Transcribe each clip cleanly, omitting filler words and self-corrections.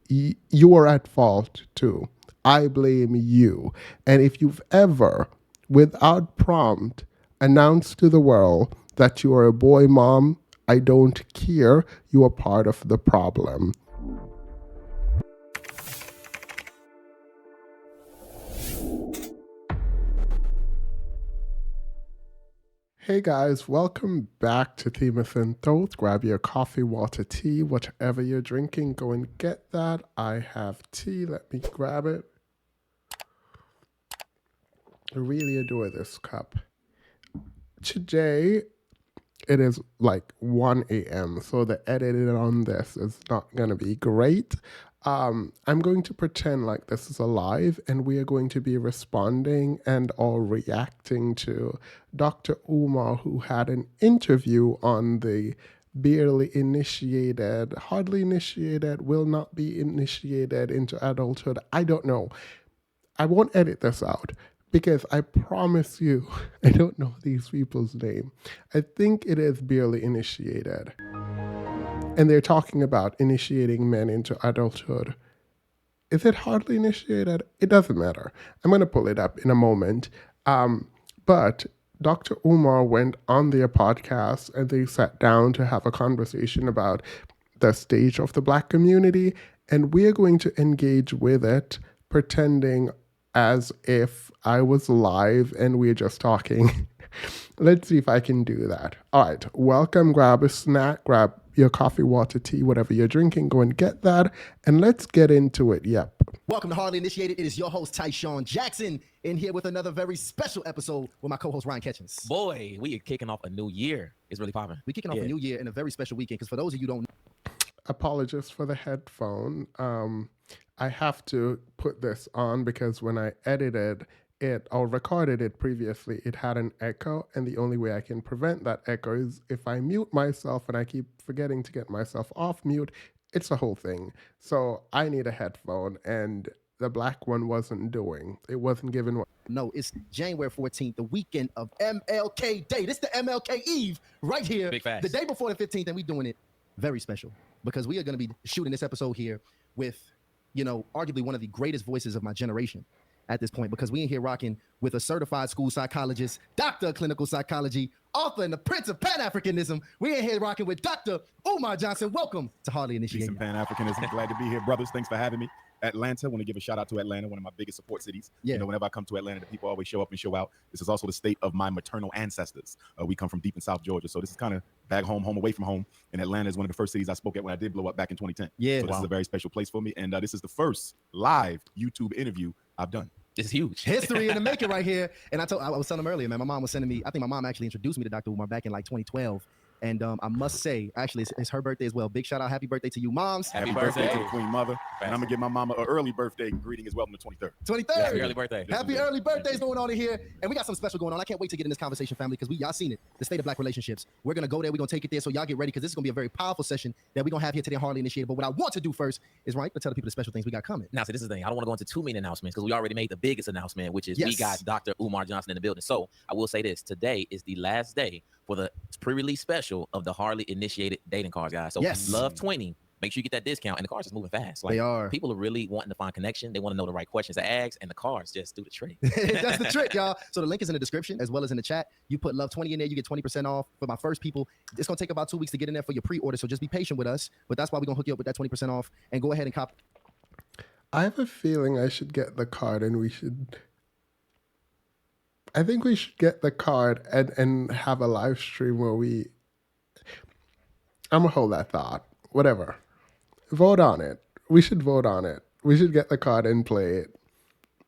you are at fault too. I blame you. And if you've ever, without prompt, announced to the world that you are a boy mom, I don't care. You are part of the problem. Hey guys, welcome back to Themis and Thoughts. Grab your coffee, water, tea, whatever you're drinking, go and get that. I have tea, let me grab it. I really adore this cup. Today, it is like 1 a.m., so the editing on this is not going to be great. I'm going to pretend like this is alive and we are going to be responding and or reacting to Dr. Umar, who had an interview on the barely initiated, hardly initiated, will not be initiated into adulthood. I don't know. I won't edit this out because I promise you, I don't know these people's name. I think it is barely initiated. And they're talking about initiating men into adulthood. Is it hardly initiated? It doesn't matter. I'm going to pull it up in a moment. But Dr. Umar went on their podcast and they sat down to have a conversation about the stage of the Black community. And we are going to engage with it, pretending as if I was live and we're just talking. Let's see if I can do that. All right, welcome. Grab a snack, grab your coffee, water, tea, whatever you're drinking. Go and get that, and let's get into it. Yep. Welcome to Hardly Initiated. It is your host, Tyshawn Jackson, in here with another very special episode with my co-host, Ryan Ketchens. Boy, we are kicking off a new year. It's really popping. We're kicking off a new year in a very special weekend, because for those of you who don't know, Apologies for the headphone. I have to put this on because when I edited it or recorded it previously, it had an echo, and the only way I can prevent that echo is if I mute myself, and I keep forgetting to get myself off mute. It's a whole thing. So I need a headphone, and the black one wasn't doing. It wasn't giving one. No, it's January 14th, the weekend of MLK Day. This is the MLK Eve right here. Big facts. The day before the 15th, and we're doing it very special because we are going to be shooting this episode here with, arguably one of the greatest voices of my generation at this point, because we in here rocking with a certified school psychologist, doctor of clinical psychology, author and the prince of Pan-Africanism. We in here rocking with Dr. Umar Johnson. Welcome to Hardly Initiated. Peace and Pan-Africanism. Glad to be here, brothers. Thanks for having me. Atlanta, want to give a shout out to Atlanta, one of my biggest support cities. Yeah. Whenever I come to Atlanta, the people always show up and show out. This is also the state of my maternal ancestors. We come from deep in South Georgia, so this is kind of back home away from home. And Atlanta is one of the first cities I spoke at when I did blow up back in 2010. Yeah. So this is a very special place for me, and this is the first live YouTube interview I've done. This is huge. History in the making right here. And I was telling him earlier, man, my mom was sending me, I think my mom actually introduced me to Dr. Umar back in like 2012. And I must say, actually, it's her birthday as well. Big shout out, happy birthday to you, moms. Happy birthday to birthday. the Queen Mother. And I'm going to give my mama an early birthday greeting as well on the 23rd. 23rd. Happy early birthday. Happy early birthdays going on in here. And we got something special going on. I can't wait to get in this conversation, family, because y'all seen it. The state of Black relationships. We're going to go there. We're going to take it there. So y'all get ready, because this is going to be a very powerful session that we're going to have here today, Hardly Initiated. But what I want to do first is, right, to tell the people the special things we got coming. Now, see, this is the thing. I don't want to go into too many announcements because we already made the biggest announcement, which is we got Dr. Umar Johnson in the building. So I will say this. Today is the last day for the pre-release special of the Hardly Initiated dating cards, guys. So Love 20. Make sure you get that discount. And the cards is moving fast. Like, they are. People are really wanting to find connection. They want to know the right questions to ask, and the cards just do the trick. That's the trick, y'all. So the link is in the description as well as in the chat. You put Love 20 in there, you get 20% off. For my first people, it's going to take about 2 weeks to get in there for your pre-order. So just be patient with us. But that's why we're going to hook you up with that 20% off. And go ahead and cop. I have a feeling I should get the card, and I think we should get the card and have a live stream where I'm going to hold that thought. Whatever. Vote on it. We should vote on it. We should get the card and play it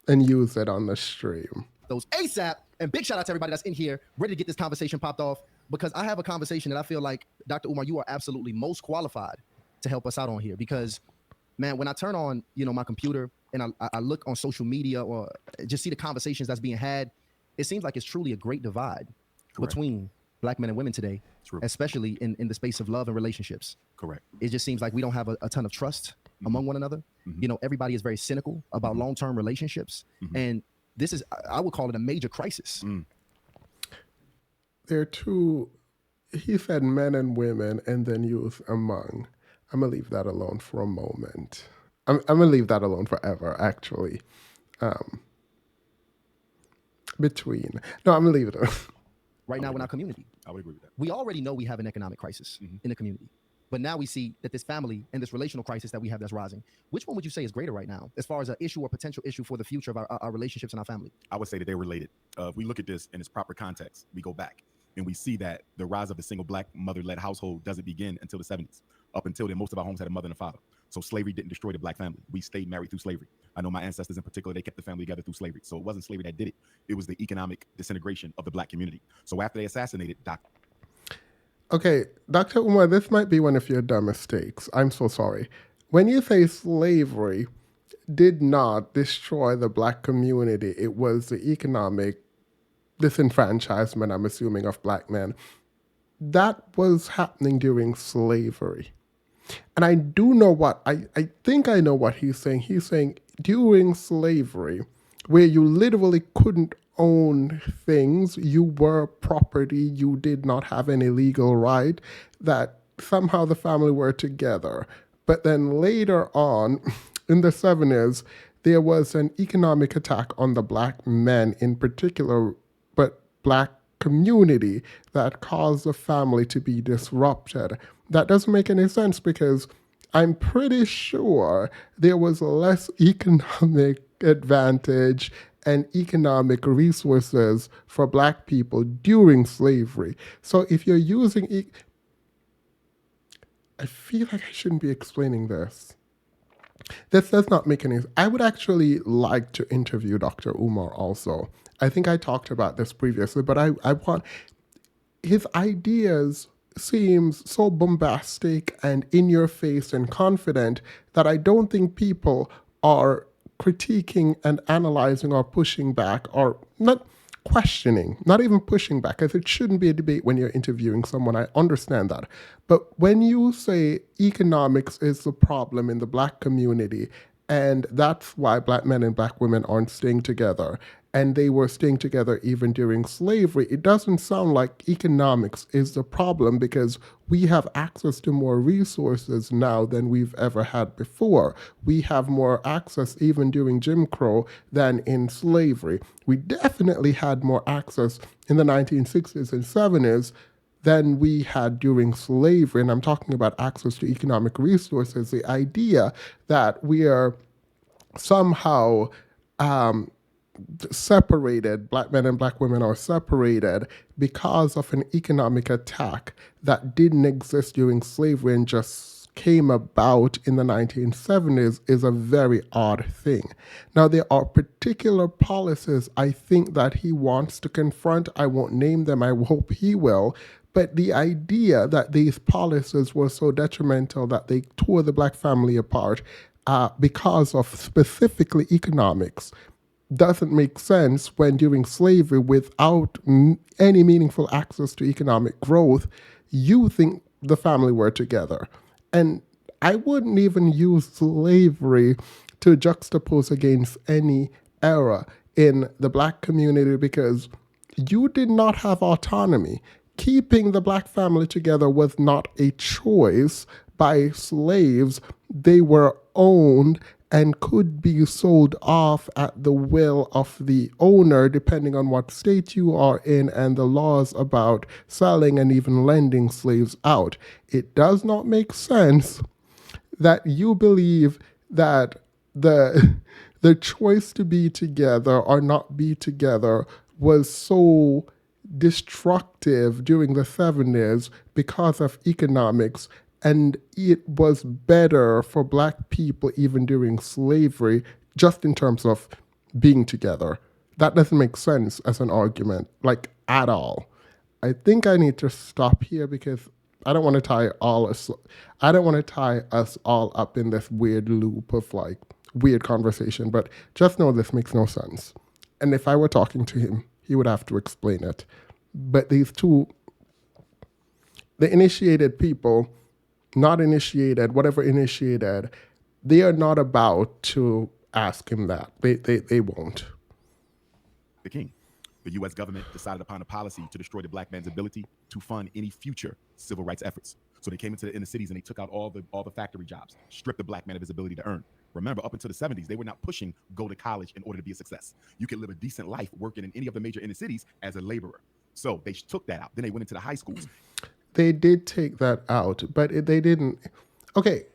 and use it on the stream. Those ASAP. And big shout out to everybody that's in here ready to get this conversation popped off, because I have a conversation that I feel like, Dr. Umar, you are absolutely most qualified to help us out on here. Because, man, when I turn on, my computer and I look on social media or just see the conversations that's being had, it seems like it's truly a great divide between Black men and women today, especially in the space of love and relationships. Correct. It just seems like we don't have a ton of trust among one another. Everybody is very cynical about long-term relationships. And this is, I would call it a major crisis. There are two, he said men and women and then youth among. I'm going to leave that alone for a moment. I'm gonna leave that alone forever. Actually, between no, I'm gonna leave it alone. Right now in our community. I would agree with that. We already know we have an economic crisis in the community. But now we see that this family and this relational crisis that we have that's rising. Which one would you say is greater right now as far as an issue or potential issue for the future of our relationships in our family? I would say that they're related. If we look at this in its proper context, we go back and we see that the rise of the single black mother-led household doesn't begin until the 70s. Up until then, most of our homes had a mother and a father. So slavery didn't destroy the black family. We stayed married through slavery. I know my ancestors in particular, they kept the family together through slavery. So it wasn't slavery that did it. It was the economic disintegration of the black community. So after they assassinated Dr. Okay, Dr. Umar, this might be one of your dumb mistakes. I'm so sorry. When you say slavery did not destroy the black community, it was the economic disenfranchisement, I'm assuming, of black men. That was happening during slavery. And I do know what, I think I know what he's saying. He's saying during slavery, where you literally couldn't own things, you were property, you did not have any legal right, that somehow the family were together. But then later on, in the 70s, there was an economic attack on the black men in particular, but black community, that caused the family to be disrupted. That doesn't make any sense because I'm pretty sure there was less economic advantage and economic resources for black people during slavery. So if you're using I feel like I shouldn't be explaining this. This does not make any sense. I would actually like to interview Dr. Umar also. I think I talked about this previously, but I want his ideas seems so bombastic and in your face and confident that I don't think people are critiquing and analyzing or pushing back or not questioning, not even pushing back, because it shouldn't be a debate when you're interviewing someone. I understand that. But when you say economics is the problem in the black community, and that's why black men and black women aren't staying together, and they were staying together even during slavery, it doesn't sound like economics is the problem because we have access to more resources now than we've ever had before. We have more access even during Jim Crow than in slavery. We definitely had more access in the 1960s and 70s than we had during slavery. And I'm talking about access to economic resources, the idea that we are somehow separated, black men and black women are separated because of an economic attack that didn't exist during slavery and just came about in the 1970s is a very odd thing. Now, there are particular policies I think that he wants to confront. I won't name them. I hope he will. But the idea that these policies were so detrimental that they tore the black family apart because of specifically economics doesn't make sense when during slavery, without any meaningful access to economic growth, you think the family were together. And I wouldn't even use slavery to juxtapose against any era in the black community because you did not have autonomy. Keeping the black family together was not a choice by slaves. They were owned and could be sold off at the will of the owner, depending on what state you are in and the laws about selling and even lending slaves out. It does not make sense that you believe that the choice to be together or not be together was so destructive during the 70s because of economics, and it was better for black people even during slavery, just in terms of being together. That doesn't make sense as an argument, like at all. I think I need to stop here because I don't want to tie us all up in this weird loop of like weird conversation, but just know this makes no sense. And if I were talking to him, he would have to explain it. But these two, the initiated people, not initiated, whatever initiated, they are not about to ask him that. They won't. The king. The U.S. government decided upon a policy to destroy the black man's ability to fund any future civil rights efforts. So they came into the inner cities and they took out all the factory jobs, stripped the black man of his ability to earn. Remember, up until the 70s, they were not pushing go to college in order to be a success. You could live a decent life working in any of the major inner cities as a laborer. So they took that out. Then they went into the high schools. They did take that out, but they didn't. Okay,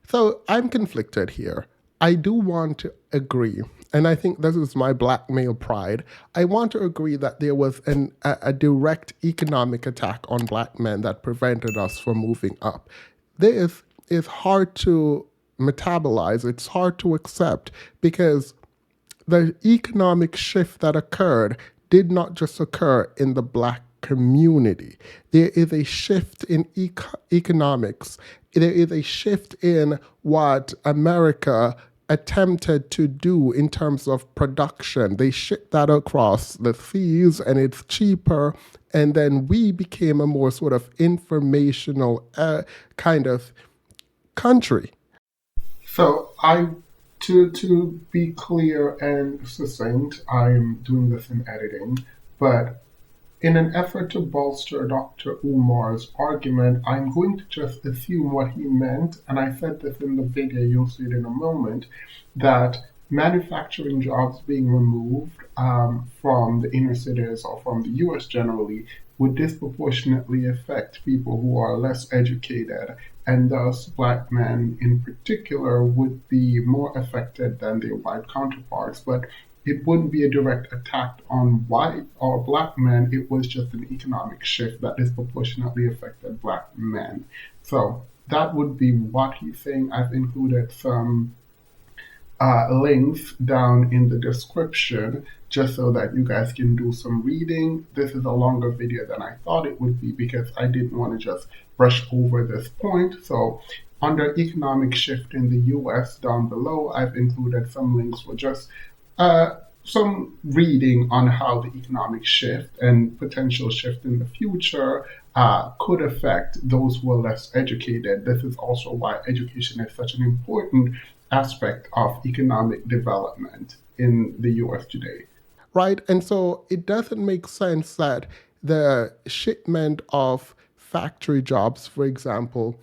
so I'm conflicted here. I do want to agree, and I think this is my black male pride. I want to agree that there was a direct economic attack on black men that prevented us from moving up. This is hard to metabolize, it's hard to accept, because the economic shift that occurred did not just occur in the black community. There is a shift in economics. There is a shift in what America attempted to do in terms of production. They shipped that across the seas and it's cheaper. And then we became a more sort of informational kind of country. So to be clear and succinct, I'm doing this in editing, but in an effort to bolster Dr. Umar's argument, I'm going to just assume what he meant, and I said this in the video, you'll see it in a moment, that manufacturing jobs being removed from the inner cities or from the US generally would disproportionately affect people who are less educated, and thus black men in particular would be more affected than their white counterparts. But it wouldn't be a direct attack on white or black men. It was just an economic shift that disproportionately affected black men. So that would be what he's saying. I've included some links down in the description just so that you guys can do some reading. This is a longer video than I thought it would be because I didn't want to just brush over this point. So under economic shift in the US down below, I've included some links for just some reading on how the economic shift and potential shift in the future could affect those who are less educated. This is also why education is such an important aspect of economic development in the US today. Right? And so it doesn't make sense that the shipment of factory jobs, for example,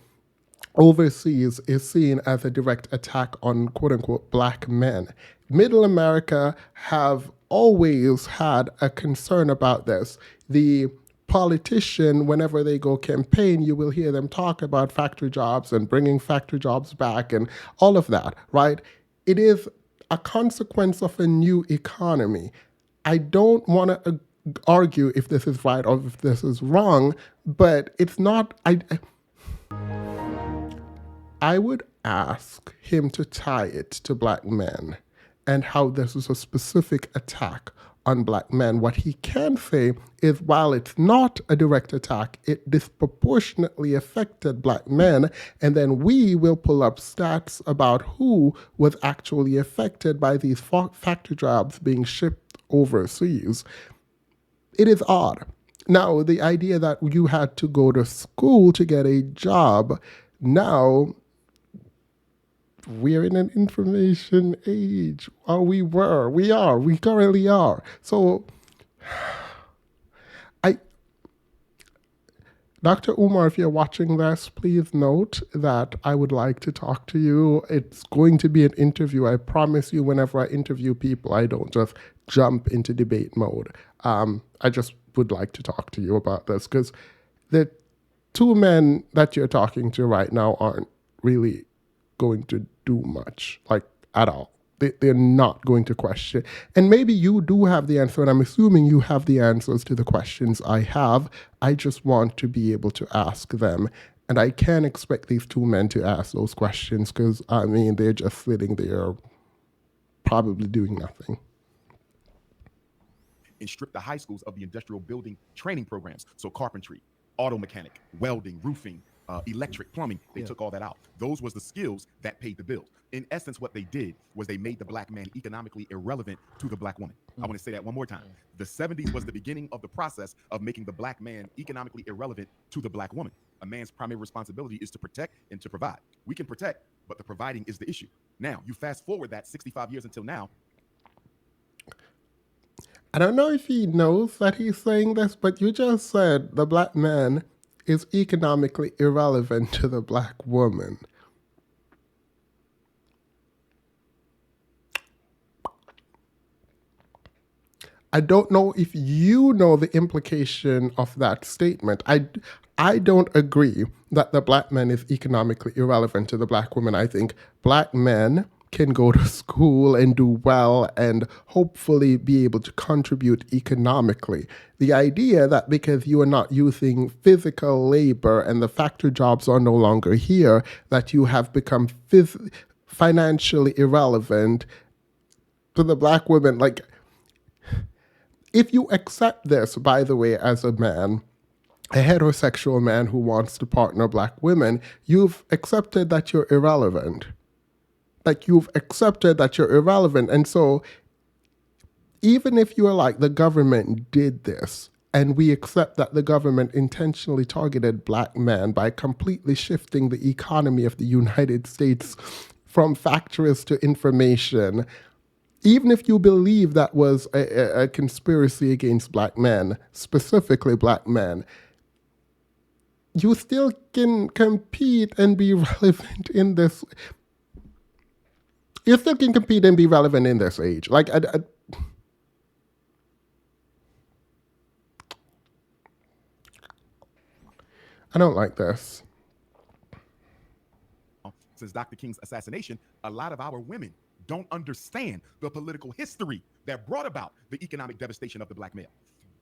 overseas is seen as a direct attack on quote unquote black men. Middle America have always had a concern about this. The politician, whenever they go campaign, you will hear them talk about factory jobs and bringing factory jobs back and all of that, right? It is a consequence of a new economy. I don't want to argue if this is right or if this is wrong, but it's not. I would ask him to tie it to black men and how this is a specific attack on black men. What he can say is while it's not a direct attack, it disproportionately affected black men, and then we will pull up stats about who was actually affected by these factory jobs being shipped overseas. It is odd. Now, the idea that you had to go to school to get a job, now we're in an information age. Or we currently are. So Dr. Umar, if you're watching this, please note that I would like to talk to you. It's going to be an interview. I promise you, whenever I interview people, I don't just jump into debate mode. I just would like to talk to you about this because the two men that you're talking to right now aren't really going to do much, like at all. They're not going to question. And maybe you do have the answer, and I'm assuming you have the answers to the questions I have. I just want to be able to ask them. And I can't expect these two men to ask those questions because, I mean, they're just sitting there probably doing nothing. And strip the high schools of the industrial building training programs. So carpentry, auto mechanic, welding, roofing, electric, plumbing, they took all that out. Those was the skills that paid the bills. In essence, what they did was they made the black man economically irrelevant to the black woman. I want to say that one more time. The 70s was the beginning of the process of making the black man economically irrelevant to the black woman. A man's primary responsibility is to protect and to provide. We can protect, but the providing is the issue. Now, you fast forward that 65 years until now. I don't know if he knows that he's saying this, but you just said the black man is economically irrelevant to the black woman. I don't know if you know the implication of that statement. I don't agree that the black man is economically irrelevant to the black woman. I think black men can go to school and do well and hopefully be able to contribute economically. The idea that because you are not using physical labor and the factory jobs are no longer here, that you have become financially irrelevant to the black woman. Like, if you accept this, by the way, as a man, a heterosexual man who wants to partner black women, you've accepted that you're irrelevant. Like, you've accepted that you're irrelevant. And so even if you're like, the government did this, and we accept that the government intentionally targeted black men by completely shifting the economy of the United States from factories to information, even if you believe that was a conspiracy against black men, specifically black men, you still can compete and be relevant in this. You still can compete and be relevant in this age. Like, I don't like this. Since Dr. King's assassination, a lot of our women don't understand the political history that brought about the economic devastation of the black male.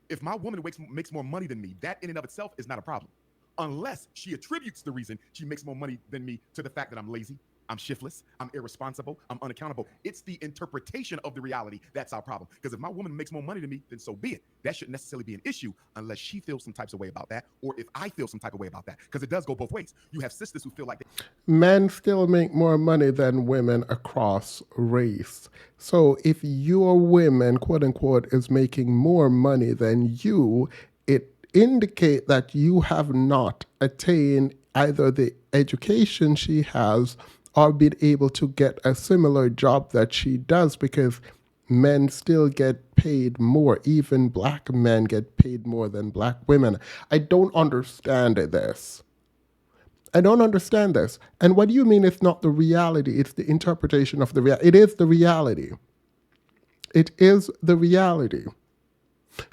If my woman makes more money than me, that in and of itself is not a problem, unless she attributes the reason she makes more money than me to the fact that I'm lazy, I'm shiftless, I'm irresponsible, I'm unaccountable. It's the interpretation of the reality that's our problem. Because if my woman makes more money than me, then so be it. That shouldn't necessarily be an issue unless she feels some types of way about that, or if I feel some type of way about that. Because it does go both ways. You have sisters who feel like men still make more money than women across race. So if your women, quote unquote, is making more money than you, it indicates that you have not attained either the education she has or been able to get a similar job that she does, because men still get paid more. Even black men get paid more than black women. I don't understand this. I don't understand this. And what do you mean it's not the reality? It's the interpretation of the reality. It is the reality. It is the reality.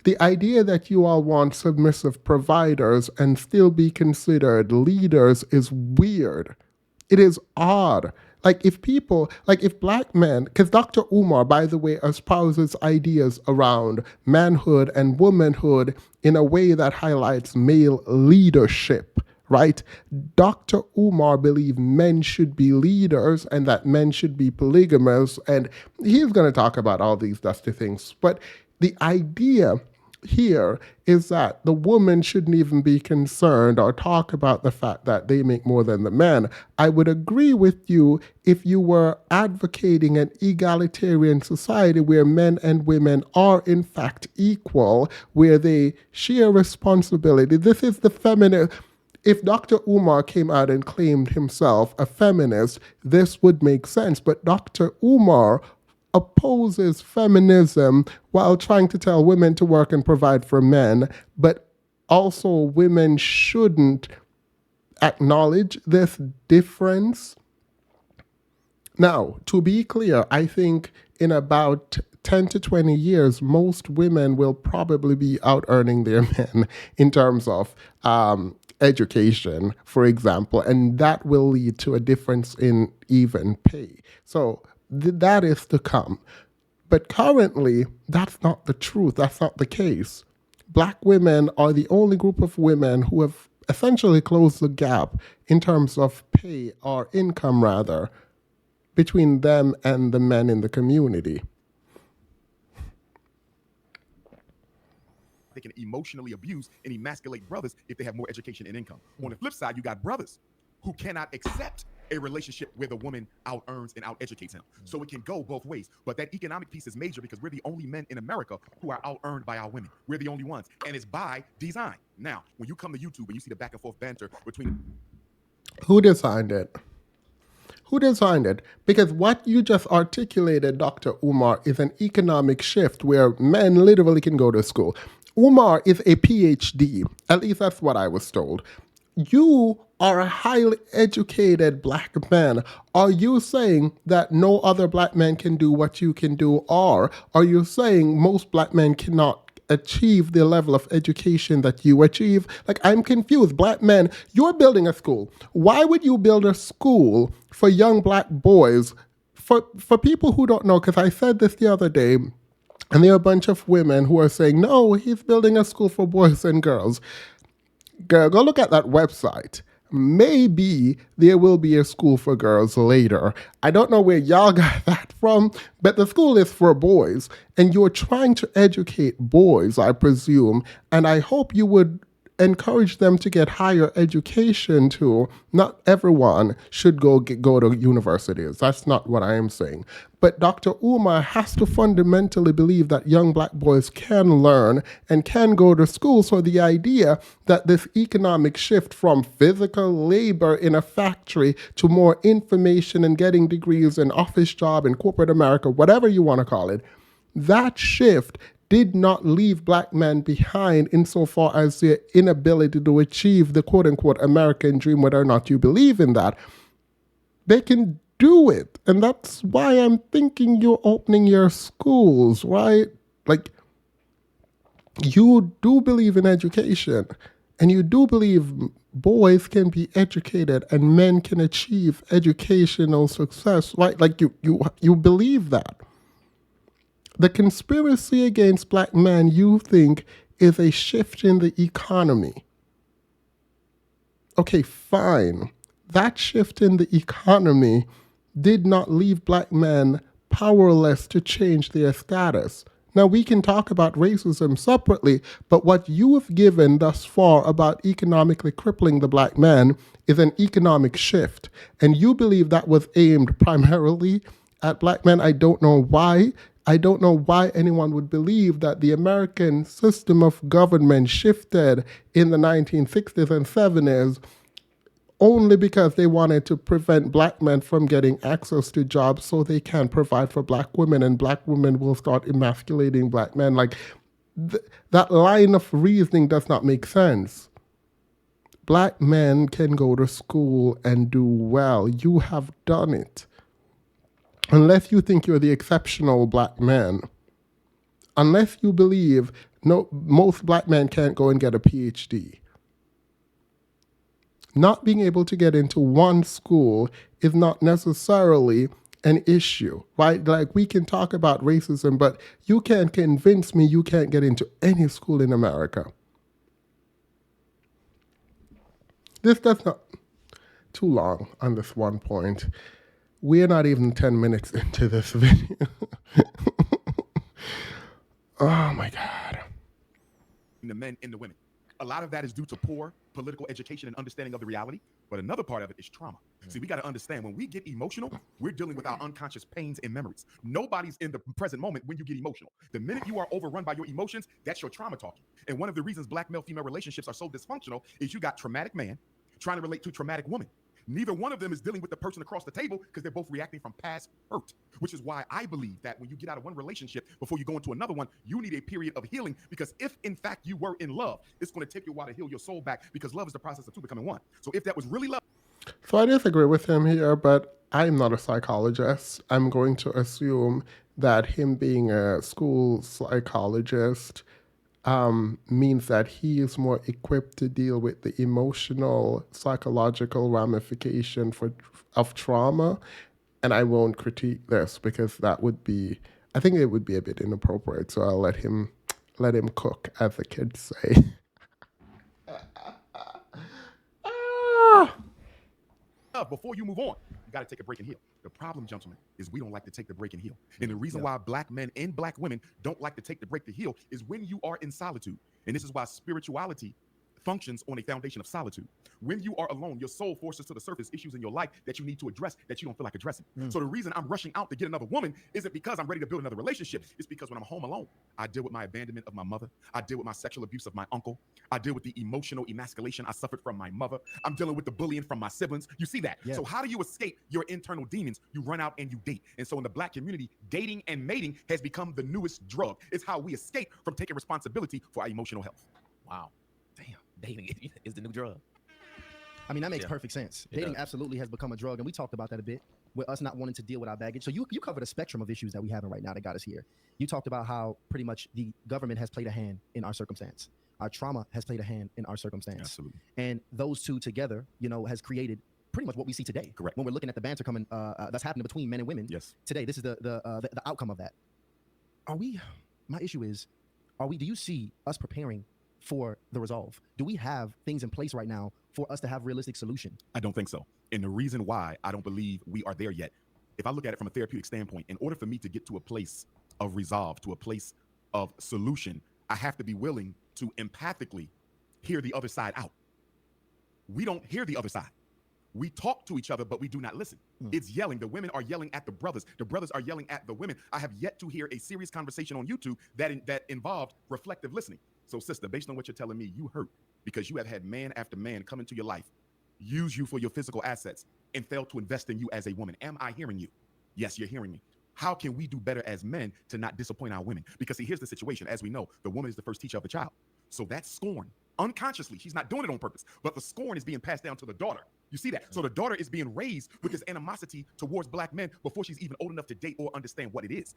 The idea that you all want submissive providers and still be considered leaders is weird. It is odd. Like, if black men, because Dr. Umar, by the way, espouses ideas around manhood and womanhood in a way that highlights male leadership, right? Dr. Umar believes men should be leaders and that men should be polygamous, and he's going to talk about all these dusty things. But the idea here is that the woman shouldn't even be concerned or talk about the fact that they make more than the men. I would agree with you if you were advocating an egalitarian society where men and women are in fact equal, where they share responsibility. This is the feminine. If Dr. Umar came out and claimed himself a feminist, this would make sense. But Dr. Umar opposes feminism while trying to tell women to work and provide for men, but also women shouldn't acknowledge this difference. Now, to be clear, I think in about 10 to 20 years, most women will probably be out earning their men in terms of education, for example, and that will lead to a difference in even pay. So that is to come. But currently, that's not the truth. That's not the case. Black women are the only group of women who have essentially closed the gap in terms of pay, or income rather, between them and the men in the community. They can emotionally abuse and emasculate brothers if they have more education and income. On the flip side, you got brothers who cannot accept a relationship where the woman out earns and out educates him. So it can go both ways. But that economic piece is major because we're the only men in America who are out earned by our women. We're the only ones. And it's by design. Now, when you come to YouTube and you see the back and forth banter between... Who designed it? Who designed it? Because what you just articulated, Dr. Umar, is an economic shift where men literally can go to school. Umar is a PhD. At least that's what I was told. You are highly educated black men. Are you saying that no other black man can do what you can do? Or are you saying most black men cannot achieve the level of education that you achieve? Like, I'm confused. Black men, you're building a school. Why would you build a school for young black boys? For people who don't know, because I said this the other day, and there are a bunch of women who are saying, no, he's building a school for boys and girls. Girl, go look at that website. Maybe there will be a school for girls later. I don't know where y'all got that from, but the school is for boys. And you're trying to educate boys, I presume. And I hope you would encourage them to get higher education too. Not everyone should go to universities. That's not what I am saying. But Dr. Umar has to fundamentally believe that young black boys can learn and can go to school. So the idea that this economic shift from physical labor in a factory to more information and getting degrees in office job in corporate America, whatever you want to call it, that shift did not leave black men behind insofar as their inability to achieve the quote-unquote American dream, whether or not you believe in that. They can do it. And that's why I'm thinking you're opening your schools, right? Like, you do believe in education, and you do believe boys can be educated and men can achieve educational success, right? Like, you believe that. The conspiracy against black men, you think, is a shift in the economy. Okay, fine. That shift in the economy did not leave black men powerless to change their status. Now, we can talk about racism separately, but what you have given thus far about economically crippling the black man is an economic shift. And you believe that was aimed primarily at black men. I don't know why. I don't know why anyone would believe that the American system of government shifted in the 1960s and 70s only because they wanted to prevent black men from getting access to jobs so they can provide for black women, and black women will start emasculating black men. Like, that line of reasoning does not make sense. Black men can go to school and do well. You have done it. Unless you think you're the exceptional black man, unless you believe most black men can't go and get a PhD. Not being able to get into one school is not necessarily an issue, right? Like, we can talk about racism, but you can't convince me you can't get into any school in America. This does not... Too long on this one point. We're not even 10 minutes into this video. Oh my God. The men and the women. A lot of that is due to poor political education and understanding of the reality, but another part of it is trauma. See, we got to understand, when we get emotional, we're dealing with our unconscious pains and memories. Nobody's in the present moment when you get emotional. The minute you are overrun by your emotions, that's your trauma talking. And one of the reasons black male-female relationships are so dysfunctional is you got traumatic man trying to relate to traumatic woman. Neither one of them is dealing with the person across the table because they're both reacting from past hurt, which is why I believe that when you get out of one relationship before you go into another one, you need a period of healing, because if in fact you were in love, it's going to take you a while to heal your soul back, because love is the process of two becoming one. So if that was really love. So I disagree with him here, but I'm not a psychologist. I'm going to assume that him being a school psychologist means that he is more equipped to deal with the emotional, psychological ramification of trauma. And I won't critique this because that would be, I think it would be a bit inappropriate. So I'll let him cook, as the kids say. Before you move on, you got to take a break and heal. The problem, gentlemen, is we don't like to take the break and heal. And the reason why black men and black women don't like to take the break to heal is when you are in solitude. And this is why spirituality functions on a foundation of solitude. When you are alone, your soul forces to the surface issues in your life that you need to address that you don't feel like addressing. So the reason I'm rushing out to get another woman isn't because I'm ready to build another relationship. It's because when I'm home alone, I deal with my abandonment of my mother. I deal with my sexual abuse of my uncle. I deal with the emotional emasculation I suffered from my mother. I'm dealing with the bullying from my siblings. You see that? Yeah. So how do you escape your internal demons? You run out and you date. And so in the black community, dating and mating has become the newest drug. It's how we escape from taking responsibility for our emotional health. Wow. Damn. Dating is the new drug. I mean, that makes perfect sense. Dating absolutely has become a drug, and we talked about that a bit, with us not wanting to deal with our baggage. So you covered a spectrum of issues that we have right now that got us here. You talked about how pretty much the government has played a hand in our circumstance. Our trauma has played a hand in our circumstance. Absolutely. And those two together, has created pretty much what we see today. Correct. When we're looking at the banter coming, that's happening between men and women. Yes. Today, this is the outcome of that. My issue is, do you see us preparing for the resolve? Do we have things in place right now for us to have realistic solution? I don't think so. And the reason why I don't believe we are there yet, if I look at it from a therapeutic standpoint, in order for me to get to a place of resolve, to a place of solution, I have to be willing to empathically hear the other side out. We don't hear the other side. We talk to each other, but we do not listen. It's yelling. The women are yelling at the brothers. The brothers are yelling at the women. I have yet to hear a serious conversation on YouTube that involved reflective listening. So, sister, based on what you're telling me, you hurt because you have had man after man come into your life, use you for your physical assets, and fail to invest in you as a woman. Am I hearing you? Yes, you're hearing me. How can we do better as men to not disappoint our women? Because see, here's the situation. As we know, the woman is the first teacher of the child. So that scorn, unconsciously, she's not doing it on purpose, but the scorn is being passed down to the daughter. You see that? So the daughter is being raised with this animosity towards black men before she's even old enough to date or understand what it is.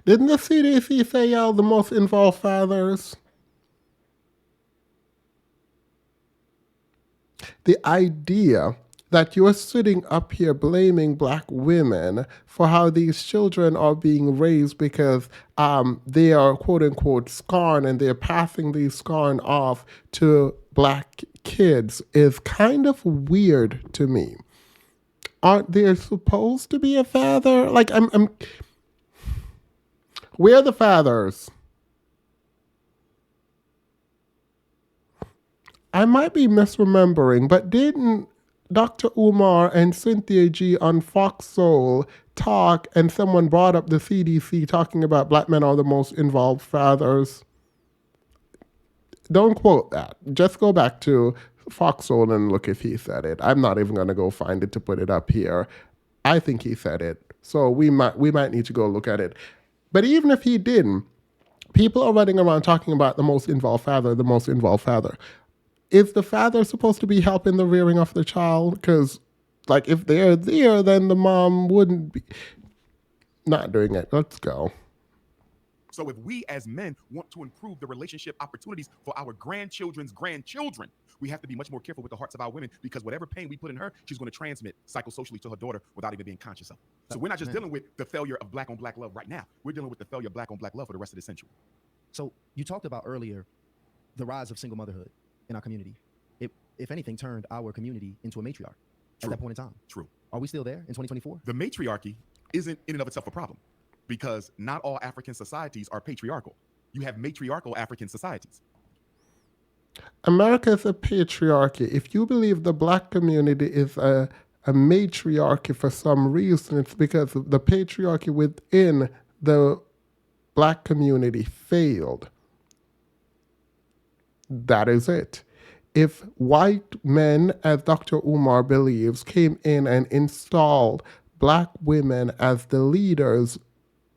Didn't the CDC say y'all the most involved fathers? The idea that you're sitting up here blaming black women for how these children are being raised because they are quote unquote scorn and they're passing these scorn off to black kids is kind of weird to me. Aren't there supposed to be a father? Like where are the fathers? I might be misremembering, but didn't Dr. Umar and Cynthia G on Fox Soul talk and someone brought up the CDC talking about black men are the most involved fathers? Don't quote that. Just go back to Fox Soul and look if he said it. I'm not even going to go find it to put it up here. I think he said it. So we might need to go look at it. But even if he didn't, people are running around talking about the most involved father, the most involved father. Is the father supposed to be helping the rearing of the child? Because, like, if they're there, then the mom wouldn't be not doing it. Let's go. So if we as men want to improve the relationship opportunities for our grandchildren's grandchildren, we have to be much more careful with the hearts of our women because whatever pain we put in her, she's going to transmit psychosocially to her daughter without even being conscious of it. So we're not just dealing with the failure of black on black love right now. We're dealing with the failure of black on black love for the rest of the century. So you talked about earlier the rise of single motherhood in our community. It, if anything, turned our community into a matriarch at that point in time. True. Are we still there in 2024? The matriarchy isn't in and of itself a problem because not all African societies are patriarchal. You have matriarchal African societies. America is a patriarchy. If you believe the black community is a matriarchy for some reason, it's because the patriarchy within the black community failed. That is it. If white men, as Dr. Umar believes, came in and installed black women as the leaders,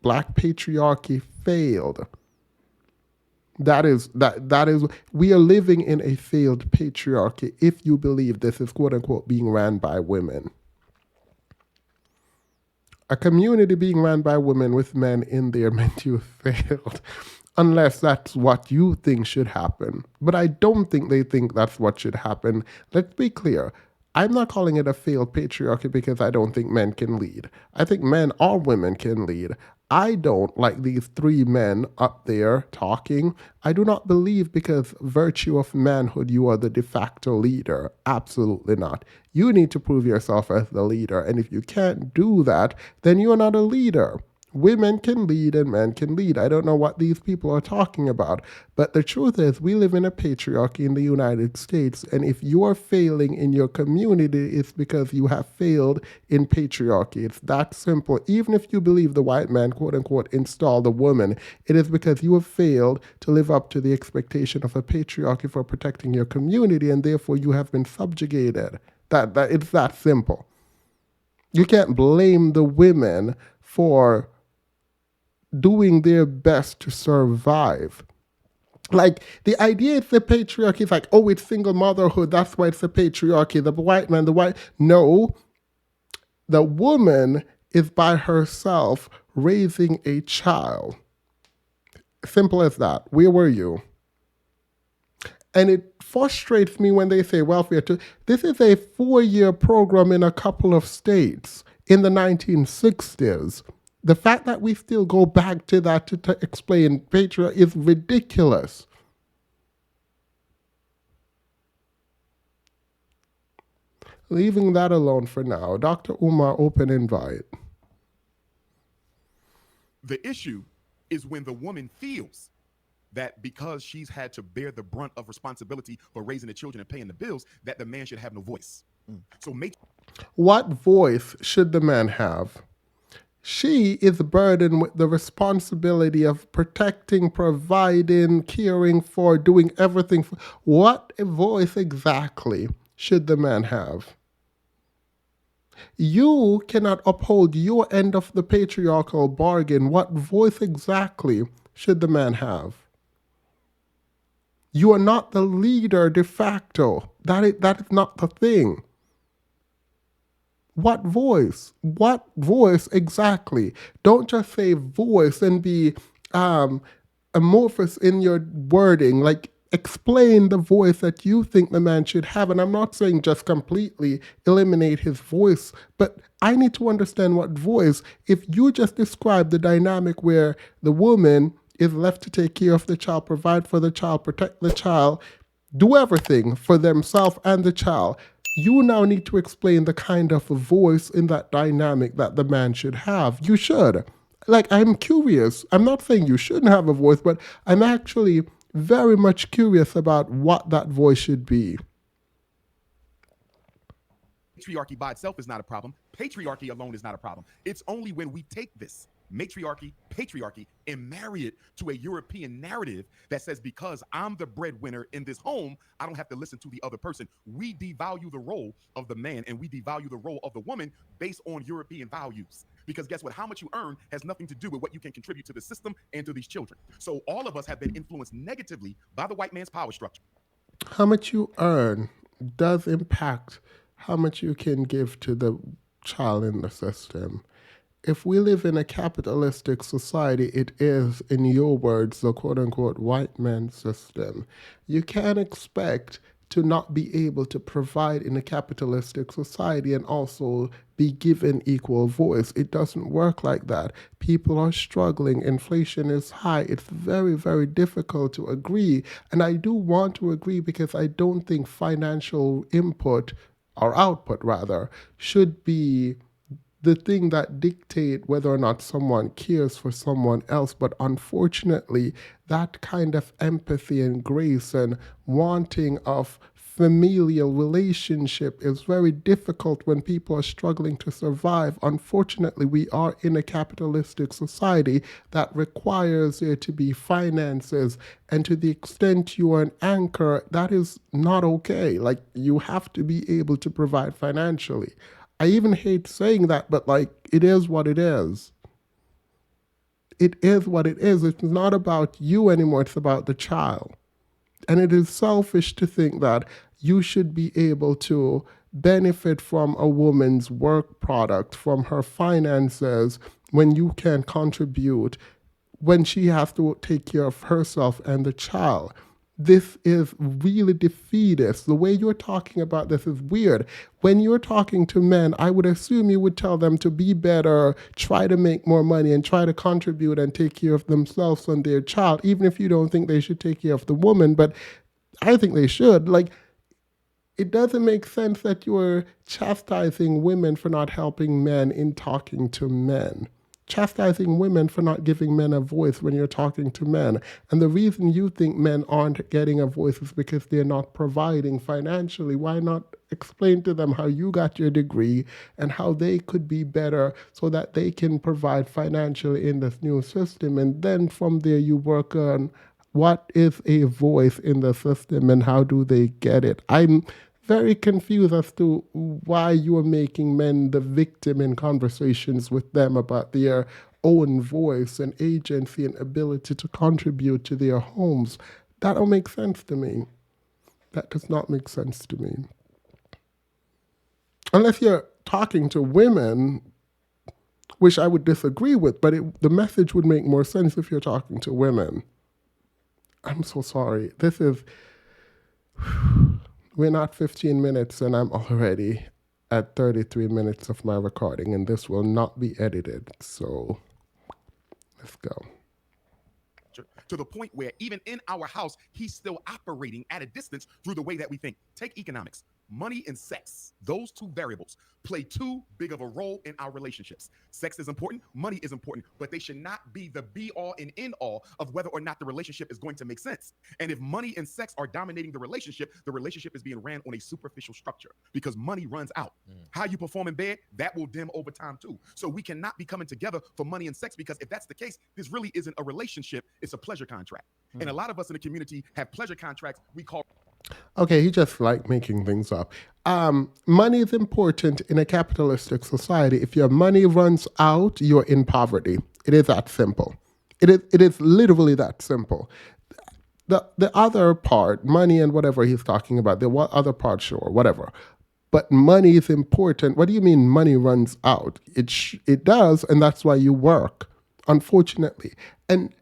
black patriarchy failed. That is, we are living in a failed patriarchy if you believe this is quote unquote being ran by women. A community being ran by women with men in there meant you failed. Unless that's what you think should happen. But I don't think they think that's what should happen. Let's be clear. I'm not calling it a failed patriarchy because I don't think men can lead. I think men or women can lead. I don't like these three men up there talking. I do not believe because virtue of manhood you are the de facto leader. Absolutely not. You need to prove yourself as the leader. And if you can't do that, then you are not a leader. Women can lead and men can lead. I don't know what these people are talking about. But the truth is, we live in a patriarchy in the United States. And if you are failing in your community, it's because you have failed in patriarchy. It's that simple. Even if you believe the white man, quote unquote, installed a woman, it is because you have failed to live up to the expectation of a patriarchy for protecting your community. And therefore, you have been subjugated. It's that simple. You can't blame the women for doing their best to survive. Like the idea it's the patriarchy is like, oh, it's single motherhood, that's why it's the patriarchy. The white man, the white. No, the woman is by herself raising a child. Simple as that. Where were you? And it frustrates me when they say welfare. This is a 4-year program in a couple of states in the 1960s. The fact that we still go back to that to explain patriarchy is ridiculous. Leaving that alone for now. Dr. Umar, open invite. The issue is when the woman feels that because she's had to bear the brunt of responsibility for raising the children and paying the bills, that the man should have no voice. So what voice should the man have? She is burdened with the responsibility of protecting, providing, caring for, doing everything. What voice exactly should the man have? You cannot uphold your end of the patriarchal bargain. What voice exactly should the man have? You are not the leader de facto. That is not the thing. What voice? What voice exactly? Don't just say voice and be amorphous in your wording. Like, explain the voice that you think the man should have. And I'm not saying just completely eliminate his voice, but I need to understand what voice. If you just describe the dynamic where the woman is left to take care of the child, provide for the child, protect the child, do everything for themselves and the child, you now need to explain the kind of voice in that dynamic that the man should have. You should. Like, I'm curious. I'm not saying you shouldn't have a voice, but I'm actually very much curious about what that voice should be. Patriarchy by itself is not a problem. Patriarchy alone is not a problem. It's only when we take this matriarchy, patriarchy, and marry it to a European narrative that says, because I'm the breadwinner in this home, I don't have to listen to the other person. We devalue the role of the man and we devalue the role of the woman based on European values. Because guess what? How much you earn has nothing to do with what you can contribute to the system and to these children. So all of us have been influenced negatively by the white man's power structure. How much you earn does impact how much you can give to the child in the system. If we live in a capitalistic society, it is, in your words, the quote-unquote white man system. You can't expect to not be able to provide in a capitalistic society and also be given equal voice. It doesn't work like that. People are struggling. Inflation is high. It's very, very difficult to agree. And I do want to agree because I don't think financial input, or output rather, should be the thing that dictate whether or not someone cares for someone else. But unfortunately, that kind of empathy and grace and wanting of familial relationship is very difficult when people are struggling to survive. Unfortunately, we are in a capitalistic society that requires there to be finances, and to the extent you are an anchor, that is not okay. Like, you have to be able to provide financially. I even hate saying that, but like, it is what it is. It is what it is. It's not about you anymore. It's about the child. And it is selfish to think that you should be able to benefit from a woman's work product, from her finances, when you can contribute, when she has to take care of herself and the child. This is really defeatist. The way you're talking about this is weird. When you're talking to men, I would assume you would tell them to be better, try to make more money, and try to contribute and take care of themselves and their child, even if you don't think they should take care of the woman. But I think they should. Like, it doesn't make sense that you're chastising women for not helping men in talking to men. Chastising women for not giving men a voice when you're talking to men. And the reason you think men aren't getting a voice is because they're not providing financially. Why not explain to them how you got your degree and how they could be better so that they can provide financially in this new system? And then from there you work on what is a voice in the system and how do they get it. I'm very confused as to why you are making men the victim in conversations with them about their own voice and agency and ability to contribute to their homes. That don't make sense to me. That does not make sense to me. Unless you're talking to women, which I would disagree with, but the message would make more sense if you're talking to women. I'm so sorry. We're not 15 minutes and I'm already at 33 minutes of my recording, and this will not be edited. So let's go. To the point where even in our house, he's still operating at a distance through the way that we think. Take economics. Money and sex, those two variables play too big of a role in our relationships. Sex is important, money is important, but they should not be the be all and end all of whether or not the relationship is going to make sense. And if money and sex are dominating the relationship is being ran on a superficial structure because money runs out. How you perform in bed, that will dim over time too. So we cannot be coming together for money and sex, because if that's the case, this really isn't a relationship, it's a pleasure contract. And a lot of us in the community have pleasure contracts we call. Okay, he just like making things up. Money is important in a capitalistic society. If your money runs out, you're in poverty. It is that simple. It is literally that simple. The other part, money and whatever he's talking about, the other part, sure, whatever. But money is important. What do you mean money runs out? It does, and that's why you work, unfortunately. And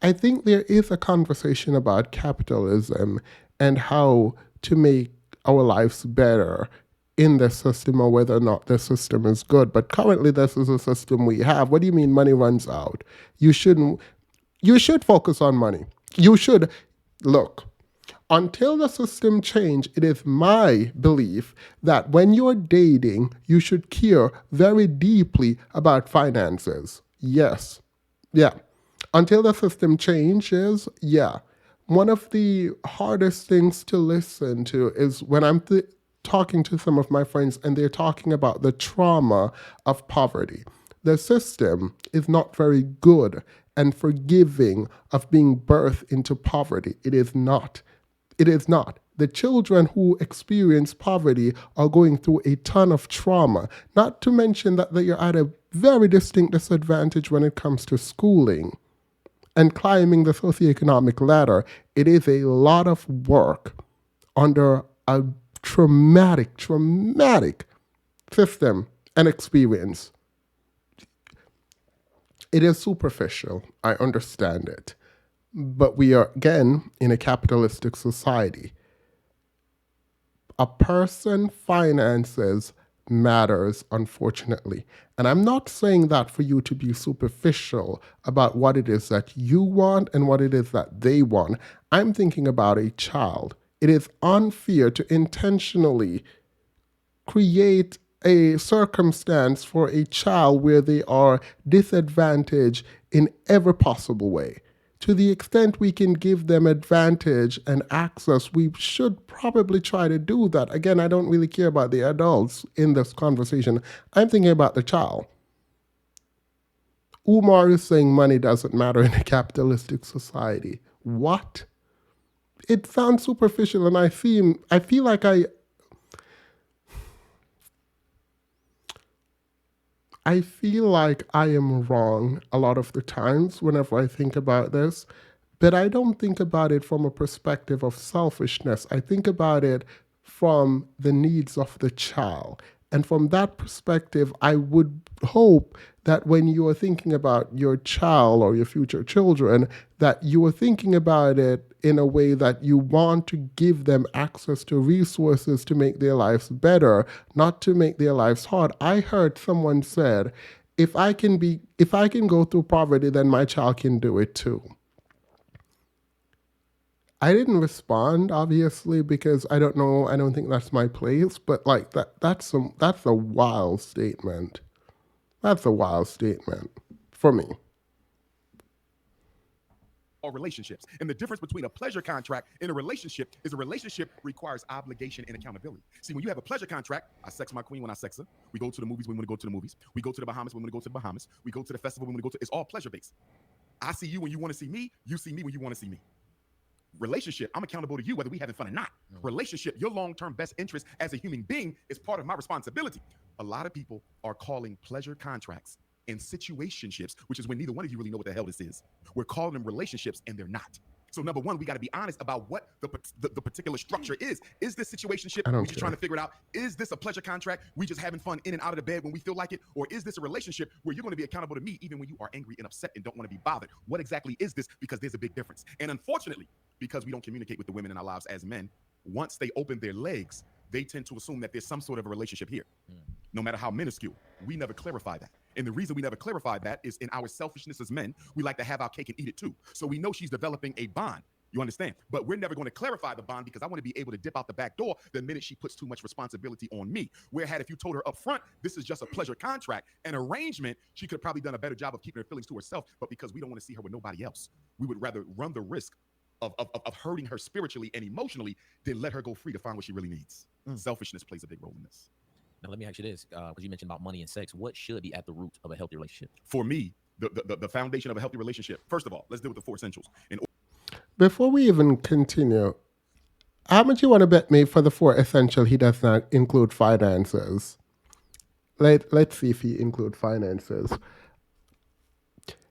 I think there is a conversation about capitalism and how to make our lives better in the system, or whether or not the system is good. But currently, this is a system we have. What do you mean money runs out? You should focus on money. You should, look, until the system change, it is my belief that when you're dating, you should care very deeply about finances. Yes. Yeah. Until the system changes, yeah. One of the hardest things to listen to is when I'm talking to some of my friends and they're talking about the trauma of poverty. The system is not very good and forgiving of being birthed into poverty. It is not. It is not. The children who experience poverty are going through a ton of trauma, not to mention that they are at a very distinct disadvantage when it comes to schooling and climbing the socioeconomic ladder. It is a lot of work under a traumatic system and experience. It is superficial. I understand it. But we are, again, in a capitalistic society. A person's finances matters, unfortunately. And I'm not saying that for you to be superficial about what it is that you want and what it is that they want. I'm thinking about a child. It is unfair to intentionally create a circumstance for a child where they are disadvantaged in every possible way. To the extent we can give them advantage and access, we should probably try to do that. Again, I don't really care about the adults in this conversation. I'm thinking about the child. Umar is saying money doesn't matter in a capitalistic society. What? It sounds superficial, and I feel like I feel like I am wrong a lot of the times whenever I think about this, but I don't think about it from a perspective of selfishness. I think about it from the needs of the child. And from that perspective, I would hope that when you are thinking about your child or your future children, that you are thinking about it in a way that you want to give them access to resources to make their lives better, not to make their lives hard. I heard someone said, if I can go through poverty, then my child can do it too. I didn't respond, obviously, because I don't know, I don't think that's my place, but like that's a wild statement. That's a wild statement for me. Or relationships. And the difference between a pleasure contract and a relationship is a relationship requires obligation and accountability. See, when you have a pleasure contract, I sex my queen when I sex her. We go to the movies when we want to go to the movies. We go to the Bahamas when we want to go to the Bahamas. We go to the festival when we want to go to. It's all pleasure based. I see you when you want to see me. You see me when you want to see me. Relationship, I'm accountable to you whether we having fun or not. Relationship, your long-term best interest as a human being is part of my responsibility. A lot of people are calling pleasure contracts and situationships, which is when neither one of you really know what the hell this is. We're calling them relationships and they're not. So number one, we got to be honest about what the particular structure is. Is this situationship? I don't We just care. trying to figure it out. Is this a pleasure contract? We just having fun in and out of the bed when we feel like it? Or is this a relationship where you're going to be accountable to me even when you are angry and upset and don't want to be bothered? What exactly is this? Because there's a big difference. And unfortunately, because we don't communicate with the women in our lives as men, once they open their legs, they tend to assume that there's some sort of a relationship here, no matter how minuscule. We never clarify that. And the reason we never clarify that is in our selfishness as men, we like to have our cake and eat it too. So we know she's developing a bond. You understand? But we're never going to clarify the bond because I want to be able to dip out the back door the minute she puts too much responsibility on me. Whereas if you told her up front, this is just a pleasure contract, an arrangement, she could have probably done a better job of keeping her feelings to herself. But because we don't want to see her with nobody else, we would rather run the risk of hurting her spiritually and emotionally than let her go free to find what she really needs. Selfishness plays a big role in this. Now, let me ask you this, because you mentioned about money and sex. What should be at the root of a healthy relationship? For me, the foundation of a healthy relationship, first of all, let's deal with the 4 essentials. Before we even continue, how much you want to bet me for the 4 essential he does not include finances? Let's see if he include finances.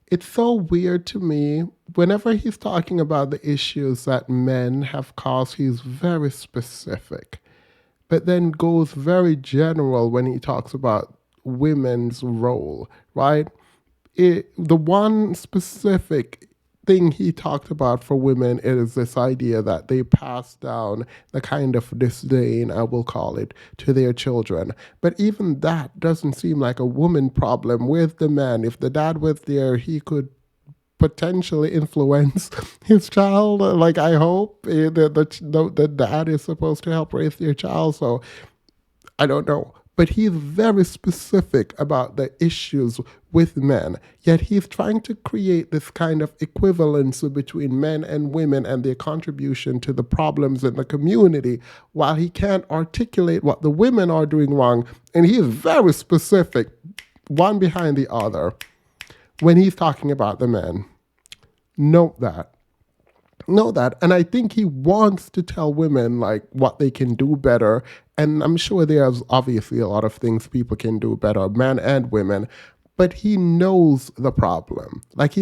It's so weird to me. Whenever he's talking about the issues that men have caused, he's very specific, but then goes very general when he talks about women's role, right? The one specific thing he talked about for women is this idea that they pass down the kind of disdain, I will call it, to their children. But even that doesn't seem like a woman problem. Where's the man? If the dad was there, he could potentially influence his child. Like, I hope the dad is supposed to help raise their child. So I don't know. But he's very specific about the issues with men. Yet he's trying to create this kind of equivalency between men and women and their contribution to the problems in the community, while he can't articulate what the women are doing wrong. And he is very specific, one behind the other, when he's talking about the men. Note that. And I think he wants to tell women like what they can do better. And I'm sure there's obviously a lot of things people can do better, men and women, but he knows the problem. Like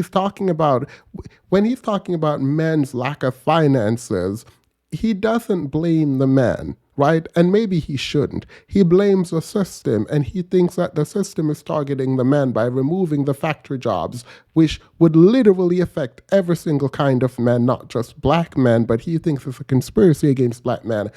when he's talking about men's lack of finances, he doesn't blame the men, right? And maybe he shouldn't. He blames the system, and he thinks that the system is targeting the men by removing the factory jobs, which would literally affect every single kind of man, not just black men, but he thinks it's a conspiracy against black men.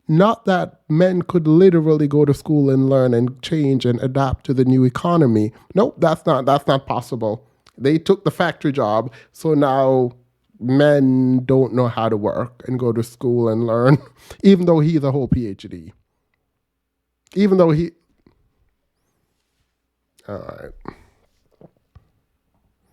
Not that men could literally go to school and learn and change and adapt to the new economy. Nope, that's not possible. They took the factory job, so now men don't know how to work and go to school and learn, even though he's a whole PhD. Even though he... All right. In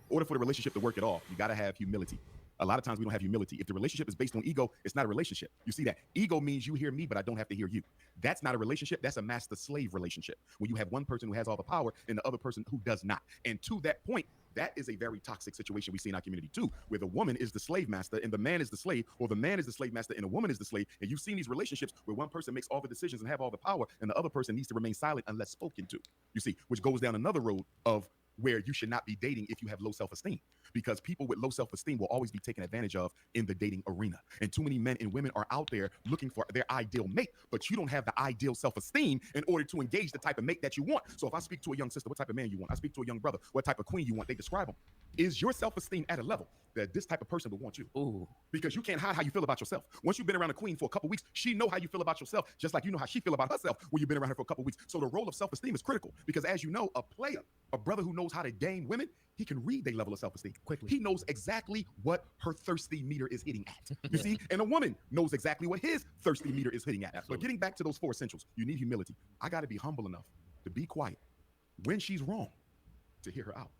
order for the relationship to work at all, you got to have humility. A lot of times we don't have humility. If the relationship is based on ego, it's not a relationship. You see that? Ego means you hear me, but I don't have to hear you. That's not a relationship. That's a master-slave relationship. When you have one person who has all the power and the other person who does not. And to that point, that is a very toxic situation we see in our community too, where the woman is the slave master and the man is the slave, or the man is the slave master and the woman is the slave. And you've seen these relationships where one person makes all the decisions and have all the power, and the other person needs to remain silent unless spoken to. You see, which goes down another road of where you should not be dating if you have low self-esteem, because people with low self-esteem will always be taken advantage of in the dating arena. And too many men and women are out there looking for their ideal mate, but you don't have the ideal self-esteem in order to engage the type of mate that you want. So if I speak to a young sister, what type of man you want? I speak to a young brother, what type of queen you want? They describe them. Is your self-esteem at a level that this type of person would want you? Ooh. Because you can't hide how you feel about yourself. Once you've been around a queen for a couple weeks, she know how you feel about yourself, just like you know how she feel about herself when you've been around her for a couple weeks. So the role of self-esteem is critical, because as you know, a player, a brother who knows how to game women, he can read their level of self-esteem quickly. He knows exactly what her thirsty meter is hitting at. You see? And a woman knows exactly what his thirsty meter is hitting at. Absolutely. But getting back to those 4 essentials, you need humility. I got to be humble enough to be quiet when she's wrong, to hear her out.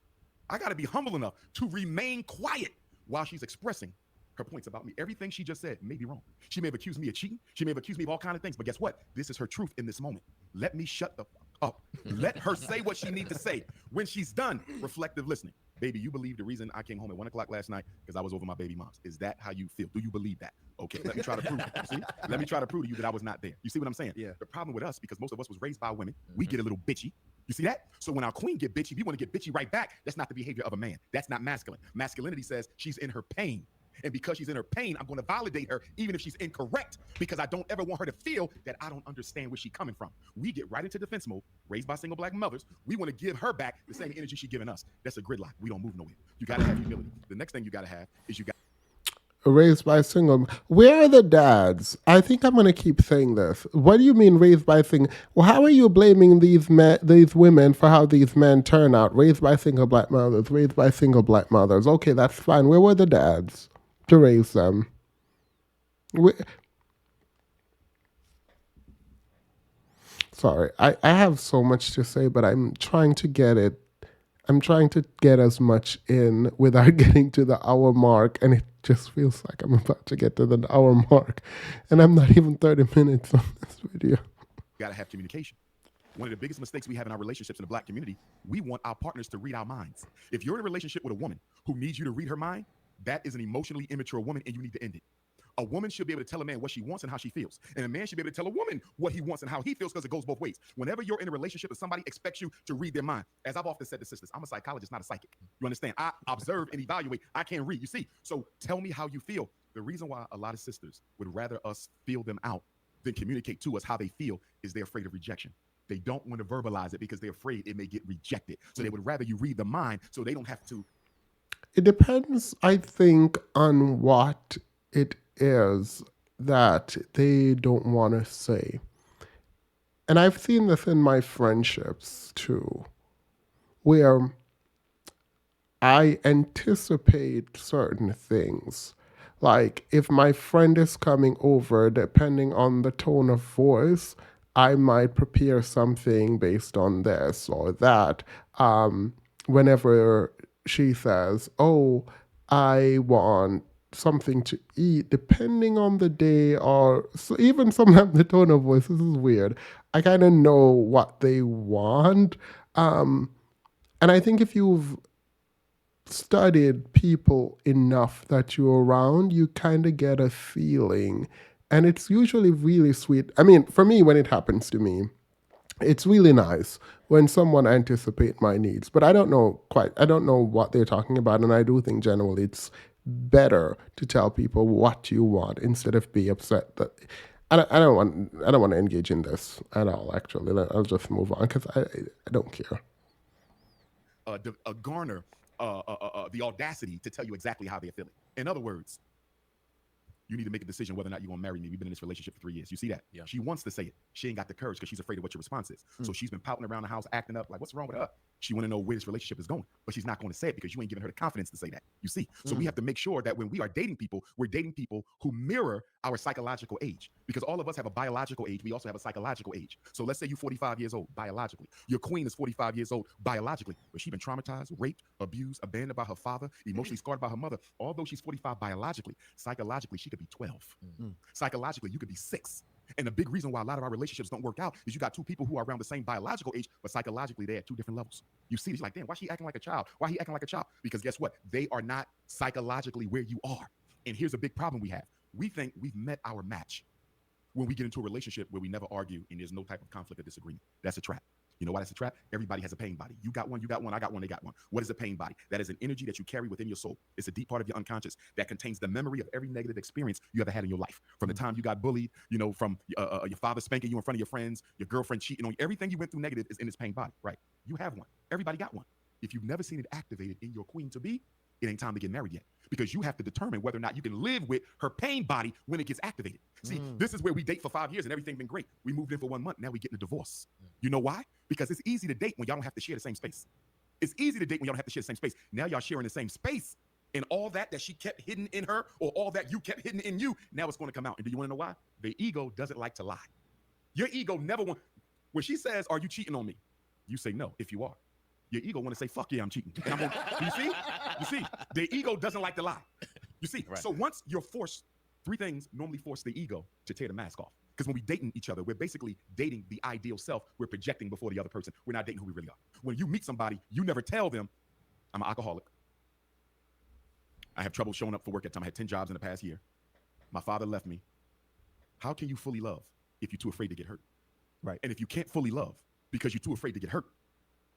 I got to be humble enough to remain quiet while she's expressing her points about me. Everything she just said may be wrong. She may have accused me of cheating. She may have accused me of all kinds of things. But guess what? This is her truth in this moment. Let me shut the up. Let her say what she needs to say. When she's done, reflective listening. Baby, you believe the reason I came home at 1 o'clock last night because I was over my baby mom's. Is that how you feel? Do you believe that? Okay, let me try to prove it. You see? Let me try to prove to you that I was not there. You see what I'm saying? Yeah. The problem with us, because most of us was raised by women, we get a little bitchy. You see that? So when our queen get bitchy, we want to get bitchy right back. That's not the behavior of a man. That's not masculine. Masculinity says she's in her pain. And because she's in her pain, I'm going to validate her, even if she's incorrect, because I don't ever want her to feel that I don't understand where she's coming from. We get right into defense mode, raised by single black mothers. We want to give her back the same energy she's giving us. That's a gridlock. We don't move nowhere. You got to have humility. The next thing you got to have is you got Raised by single. Where are the dads? I think I'm gonna keep saying this. What do you mean raised by single? Well, how are you blaming these women for how these men turn out? Raised by single black mothers. Raised by single black mothers. Okay, that's fine. Where were the dads to raise them? Sorry, I have so much to say, but I'm trying to get it. I'm trying to get as much in without getting to the hour mark, and it just feels like I'm about to get to the hour mark, and I'm not even 30 minutes on this video. got to have communication. One of the biggest mistakes we have in our relationships in the black community, we want our partners to read our minds. If you're in a relationship with a woman who needs you to read her mind, that is an emotionally immature woman, and you need to end it. A woman should be able to tell a man what she wants and how she feels. And a man should be able to tell a woman what he wants and how he feels, because it goes both ways. Whenever you're in a relationship and somebody expects you to read their mind, as I've often said to sisters, I'm a psychologist, not a psychic. You understand? I observe and evaluate. I can't read. You see? So tell me how you feel. The reason why a lot of sisters would rather us feel them out than communicate to us how they feel is they're afraid of rejection. They don't want to verbalize it because they're afraid it may get rejected. So they would rather you read the mind so they don't have to. It depends, I think, on what it is that they don't want to say. And I've seen this in my friendships too, where I anticipate certain things. Like if my friend is coming over, depending on the tone of voice, I might prepare something based on this or that. Whenever she says, oh, I want something to eat, depending on the day, or so even sometimes the tone of voice, this is weird. I kind of know what they want. And I think if you've studied people enough that you're around, you kind of get a feeling. And it's usually really sweet. I mean, for me, when it happens to me, it's really nice when someone anticipates my needs. But I don't know what they're talking about. And I do think generally it's better to tell people what you want instead of be upset that I don't want to engage in this at all. Actually, I'll just move on because I don't care. Garner the audacity to tell you exactly how they're feeling. In other words, you need to make a decision whether or not you're gonna marry me. We've been in this relationship for 3 years. You see that? Yeah. She wants to say it. She ain't got the courage because she's afraid of what your response is. So she's been pouting around the house, acting up like, what's wrong with her? She want to know where this relationship is going, but she's not going to say it because you ain't giving her the confidence to say that. You see? So we have to make sure that when we are dating people, we're dating people who mirror our psychological age, because all of us have a biological age. We also have a psychological age. So let's say you're 45 years old biologically. Your queen is 45 years old biologically, but she's been traumatized, raped, abused, abandoned by her father, emotionally scarred by her mother. Although she's 45 biologically, psychologically, she could be 12. Psychologically, you could be 6. And the big reason why a lot of our relationships don't work out is you got two people who are around the same biological age, but psychologically they're at 2 different levels. You see, it's like, damn, why she acting like a child? Why he acting like a child? Because guess what? They are not psychologically where you are. And here's a big problem we have. We think we've met our match when we get into a relationship where we never argue and there's no type of conflict or disagreement. That's a trap. You know why that's a trap? Everybody has a pain body. You got one, I got one, they got one. What is a pain body? That is an energy that you carry within your soul. It's a deep part of your unconscious that contains the memory of every negative experience you ever had in your life. From the time you got bullied, from your father spanking you in front of your friends, your girlfriend cheating on you, everything you went through negative is in this pain body, right? You have one. Everybody got one. If you've never seen it activated in your queen to be, it ain't time to get married yet, because you have to determine whether or not you can live with her pain body when it gets activated. See, this is where we date for 5 years and everything been great. We moved in for 1 month. Now we getting a divorce. You know why? Because it's easy to date when y'all don't have to share the same space. It's easy to date when y'all don't have to share the same space. Now y'all sharing the same space, and all that she kept hidden in her, or all that you kept hidden in you, now it's going to come out. And do you want to know why? The ego doesn't like to lie. Your ego never wants. When she says, "Are you cheating on me?" You say no. If you are, your ego want to say, "Fuck yeah, I'm cheating." And I'm gonna, you see, the ego doesn't like to lie. You see, right. So once you're forced, 3 things normally force the ego to tear the mask off. Because when we dating each other, we're basically dating the ideal self. We're projecting before the other person. We're not dating who we really are. When you meet somebody, you never tell them, "I'm an alcoholic. I have trouble showing up for work at time. I had 10 jobs in the past year. My father left me." How can you fully love if you're too afraid to get hurt? Right. And if you can't fully love because you're too afraid to get hurt,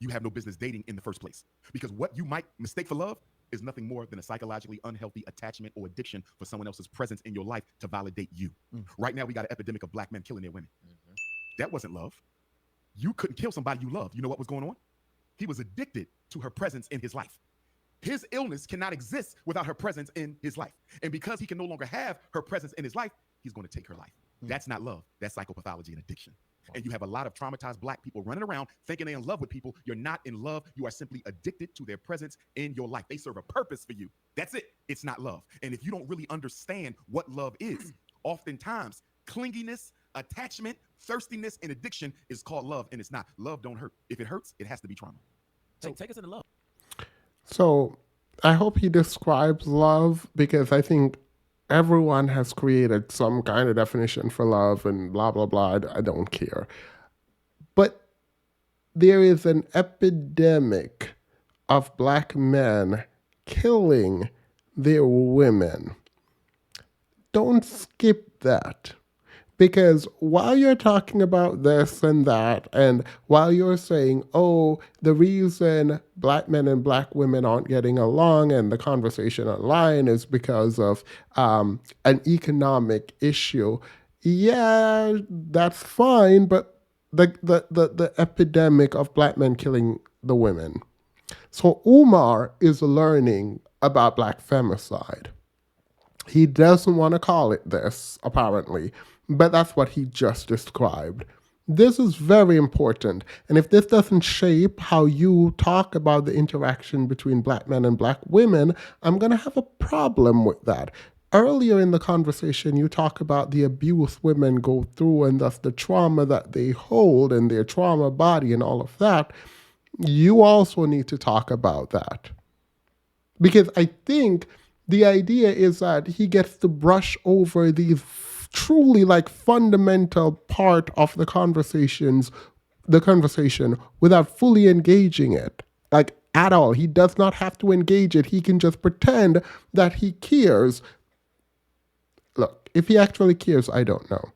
you have no business dating in the first place. Because what you might mistake for love is nothing more than a psychologically unhealthy attachment or addiction for someone else's presence in your life to validate you. Right now, we got an epidemic of black men killing their women. That wasn't love. You couldn't kill somebody you loved. You know what was going on? He was addicted to her presence in his life. His illness cannot exist without her presence in his life. And because he can no longer have her presence in his life, he's going to take her life. That's not love. That's psychopathology and addiction. And you have a lot of traumatized black people running around thinking they're in love with people. You're not in love. You are simply addicted to their presence in your life. They serve a purpose for you. That's it. It's not love. And if you don't really understand what love is, oftentimes clinginess, attachment, thirstiness, and addiction is called love, and it's not. Love don't hurt. If it hurts, it has to be trauma. Take us into love. So I hope he describes love, because I think everyone has created some kind of definition for love and blah, blah, blah. I don't care. But there is an epidemic of black men killing their women. Don't skip that. Because while you're talking about this and that, and while you're saying, oh, the reason black men and black women aren't getting along and the conversation online is because of an economic issue, yeah, that's fine, but the epidemic of black men killing the women. So Umar is learning about black femicide. He doesn't want to call it this, apparently, but that's what he just described. This is very important. And if this doesn't shape how you talk about the interaction between black men and black women, I'm going to have a problem with that. Earlier in the conversation, you talk about the abuse women go through and thus the trauma that they hold and their trauma body and all of that. You also need to talk about that. Because I think the idea is that he gets to brush over these truly like fundamental part of the conversation without fully engaging it, like at all. He does not have to engage it. He can just pretend that he cares. Look, if he actually cares, I don't know.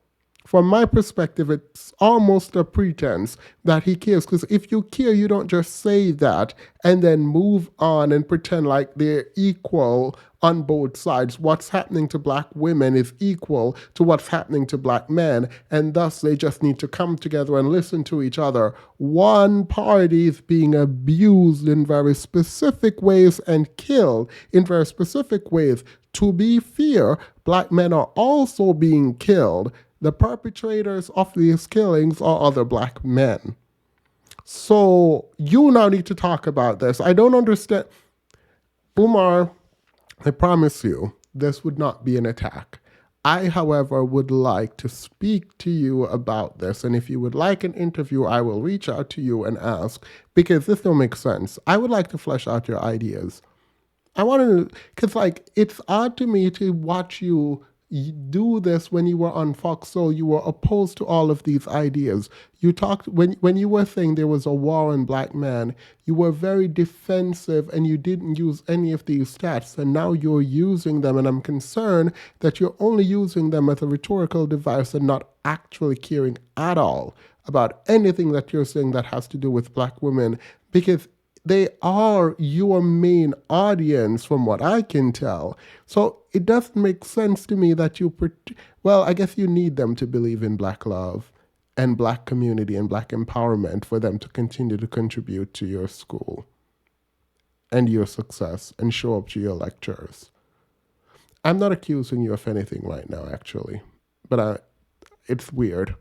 From my perspective, it's almost a pretense that he cares, because if you care, you don't just say that and then move on and pretend like they're equal on both sides. What's happening to black women is equal to what's happening to black men, and thus they just need to come together and listen to each other. One party is being abused in very specific ways and killed in very specific ways. To be fair, black men are also being killed. The perpetrators of these killings are other black men. So you now need to talk about this. I don't understand. Umar, I promise you, this would not be an attack. I, however, would like to speak to you about this. And if you would like an interview, I will reach out to you and ask, because this don't make sense. I would like to flesh out your ideas. I want to, because like, it's odd to me to watch you do this when you were on Fox Soul. You were opposed to all of these ideas. You talked, when you were saying there was a war on black men, you were very defensive and you didn't use any of these stats, and now you're using them, and I'm concerned that you're only using them as a rhetorical device and not actually caring at all about anything that you're saying that has to do with black women, because they are your main audience from what I can tell. So it doesn't make sense to me that well, I guess you need them to believe in black love and black community and black empowerment for them to continue to contribute to your school and your success and show up to your lectures. I'm not accusing you of anything right now, actually, but it's weird.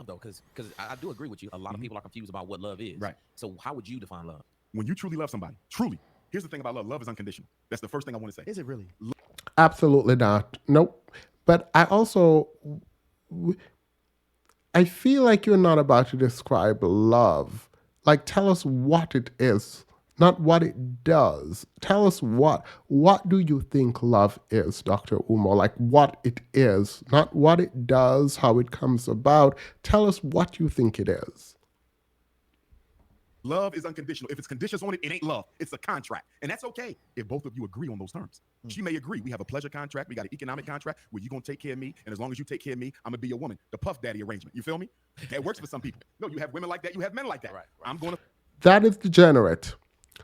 Though, because I do agree with you. A lot of people are confused about what love is. Right. So how would you define love? When you truly love somebody, truly, here's the thing about love. Love is unconditional. That's the first thing I want to say. Is it really? Absolutely not. Nope. But I feel like you're not about to describe love. Like, tell us what it is, not what it does. Tell us what do you think love is, Dr. Umar? Like, what it is, not what it does, how it comes about. Tell us what you think it is. Love is unconditional. If it's conditions on it, it ain't love. It's a contract. And that's okay if both of you agree on those terms. She may agree. We have a pleasure contract. We got an economic contract where you're going to take care of me. And as long as you take care of me, I'm going to be your woman. The Puff Daddy arrangement. You feel me? That works for some people. No, you have women like that. You have men like that. Right. I'm going to. That is degenerate.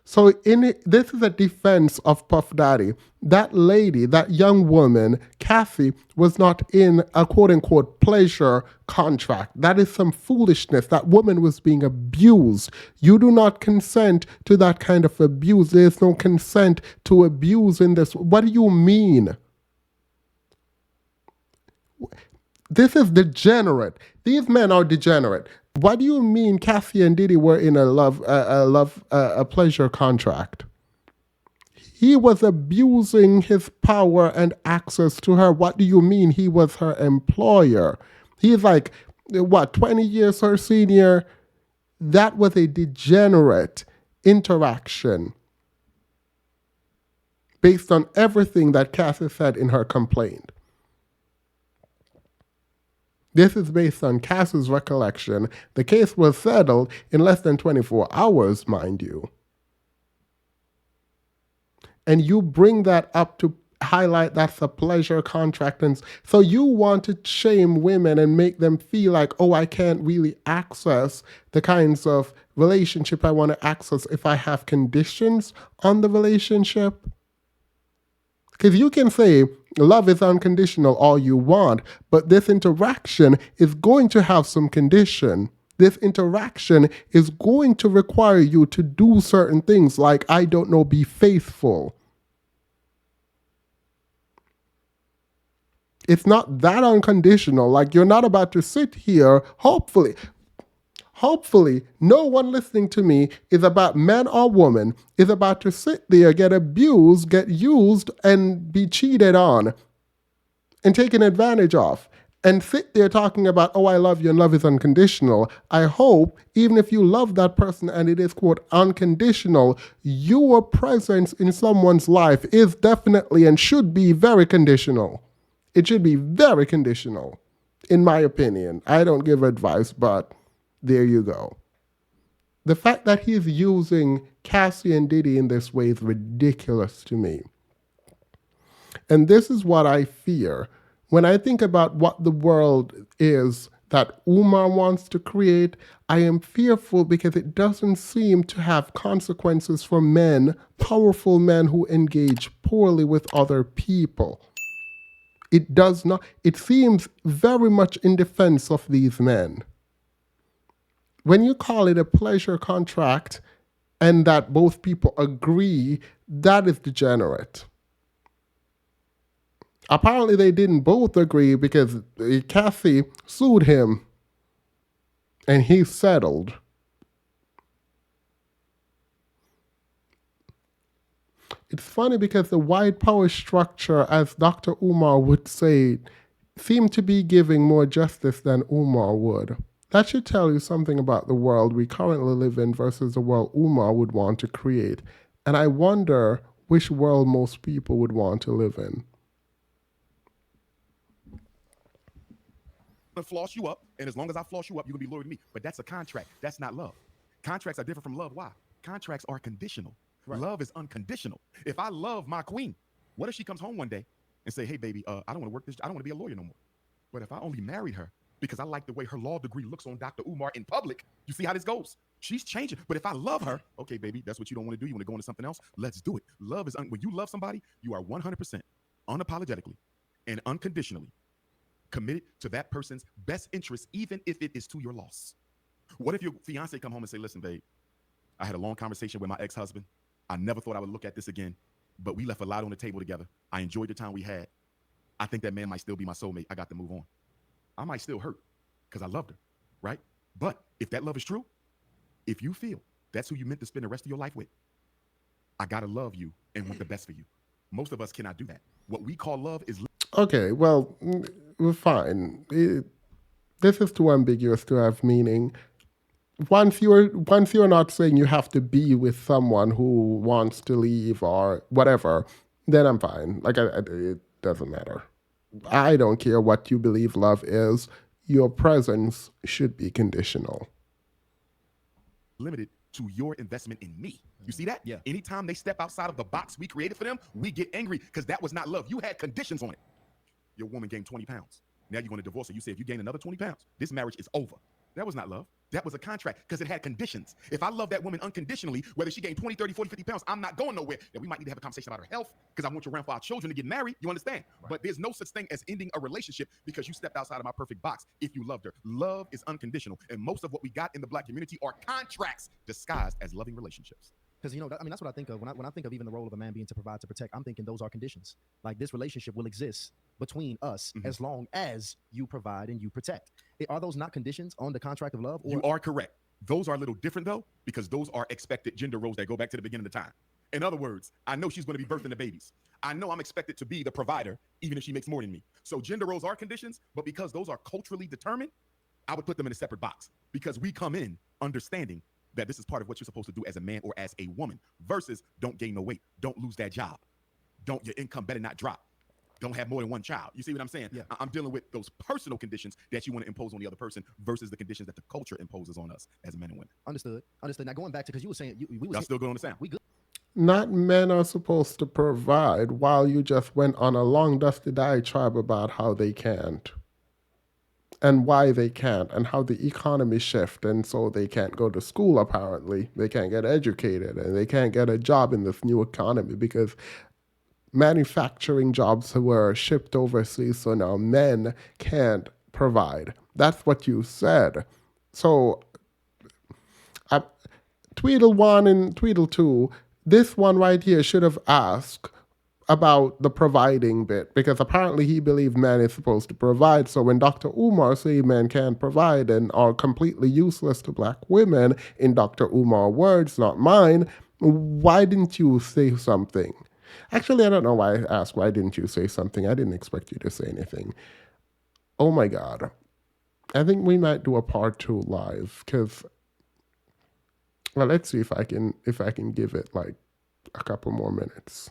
So this is a defense of Puff Daddy. That lady, that young woman, Cassie, was not in a quote unquote pleasure contract. That is some foolishness. That woman was being abused. You do not consent to that kind of abuse. There is no consent to abuse in this. What do you mean? This is degenerate. These men are degenerate. What do you mean Cassie and Diddy were in a pleasure contract? He was abusing his power and access to her. What do you mean he was her employer? He's like, what, 20 years her senior? That was a degenerate interaction based on everything that Cassie said in her complaint. This is based on Cass's recollection. The case was settled in less than 24 hours, mind you. And you bring that up to highlight that's a pleasure contract. And so you want to shame women and make them feel like, oh, I can't really access the kinds of relationship I want to access if I have conditions on the relationship. Because you can say love is unconditional all you want, but this interaction is going to have some condition. This interaction is going to require you to do certain things like, I don't know, be faithful. It's not that unconditional. Like, you're not about to sit here, hopefully, no one listening to me is about man or woman is about to sit there, get abused, get used, and be cheated on and taken advantage of. And sit there talking about, oh, I love you and love is unconditional. I hope, even if you love that person and it is, quote, unconditional, your presence in someone's life is definitely and should be very conditional. It should be very conditional, in my opinion. I don't give advice, but there you go. The fact that he's using Cassie and Diddy in this way is ridiculous to me. And this is what I fear. When I think about what the world is that Umar wants to create, I am fearful because it doesn't seem to have consequences for men, powerful men who engage poorly with other people. It does not. It seems very much in defense of these men. When you call it a pleasure contract and that both people agree, that is degenerate. Apparently they didn't both agree because Cassie sued him and he settled. It's funny because the white power structure, as Dr. Umar would say, seemed to be giving more justice than Umar would. That should tell you something about the world we currently live in versus the world Umar would want to create. And I wonder which world most people would want to live in. Floss you up, and as long as I floss you up, you're gonna be loyal to me. But that's a contract. That's not love. Contracts are different from love. Why? Contracts are conditional. Right. Love is unconditional. If I love my queen, what if she comes home one day and say, hey, baby, I don't want to work this. I don't want to be a lawyer no more. But if I only married her because I like the way her law degree looks on Dr. Umar in public, you see how this goes? She's changing. But if I love her, okay, baby, that's what you don't want to do. You want to go into something else? Let's do it. Love is, when you love somebody, you are 100% unapologetically and unconditionally committed to that person's best interest, even if it is to your loss. What if your fiance come home and say, listen, babe, I had a long conversation with my ex-husband. I never thought I would look at this again, but we left a lot on the table together. I enjoyed the time we had. I think that man might still be my soulmate. I got to move on. I might still hurt because I loved her, right? But if that love is true, if you feel that's who you meant to spend the rest of your life with, I got to love you and want the best for you. Most of us cannot do that. What we call love is... Okay, well, we're fine. This is too ambiguous to have meaning. Once you're not saying you have to be with someone who wants to leave or whatever, then I'm fine. Like, it doesn't matter. I don't care what you believe love is. Your presence should be conditional. Limited to your investment in me. You see that? Yeah. Anytime they step outside of the box we created for them, we get angry because that was not love. You had conditions on it. Your woman gained 20 pounds. Now you're going to divorce her. You say, if you gain another 20 pounds, this marriage is over. That was not love. That was a contract because it had conditions. If I love that woman unconditionally, whether she gained 20, 30, 40, 50 pounds, I'm not going nowhere. Then we might need to have a conversation about her health because I want you around for our children to get married. You understand? Right. But there's no such thing as ending a relationship because you stepped outside of my perfect box if you loved her. Love is unconditional. And most of what we got in the Black community are contracts disguised as loving relationships. Because, you know, I mean, that's what I think of when I think of even the role of a man being to provide, to protect. I'm thinking those are conditions. Like, this relationship will exist between us as long as you provide and you protect. Are those not conditions on the contract of love? Or? You are correct. Those are a little different, though, because those are expected gender roles that go back to the beginning of the time. In other words, I know she's going to be birthing the babies. I know I'm expected to be the provider, even if she makes more than me. So gender roles are conditions, but because those are culturally determined, I would put them in a separate box because we come in understanding that this is part of what you're supposed to do as a man or as a woman versus don't gain no weight, don't lose that job, your income better not drop, don't have more than one child. You see what I'm saying? Yeah. I'm dealing with those personal conditions that you want to impose on the other person versus the conditions that the culture imposes on us as men and women. Understood. Now going back to, because you were saying, we Y'all still good on the sound? We good. Not men are supposed to provide while you just went on a long dusty diatribe about how they can't. And why they can't, and how the economy shift, and so they can't go to school, apparently. They can't get educated, and they can't get a job in this new economy because manufacturing jobs were shipped overseas, so now men can't provide. That's what you said. So, Tweedle 1 and Tweedle 2, this one right here should have asked about the providing bit, because apparently he believed man is supposed to provide. So when Dr. Umar say men can't provide and are completely useless to black women, in Dr. Umar words, not mine, why didn't you say something? Actually, I don't know why I asked, why didn't you say something? I didn't expect you to say anything. Oh my God. I think we might do a part 2 live, because, well, let's see if I can give it like a couple more minutes.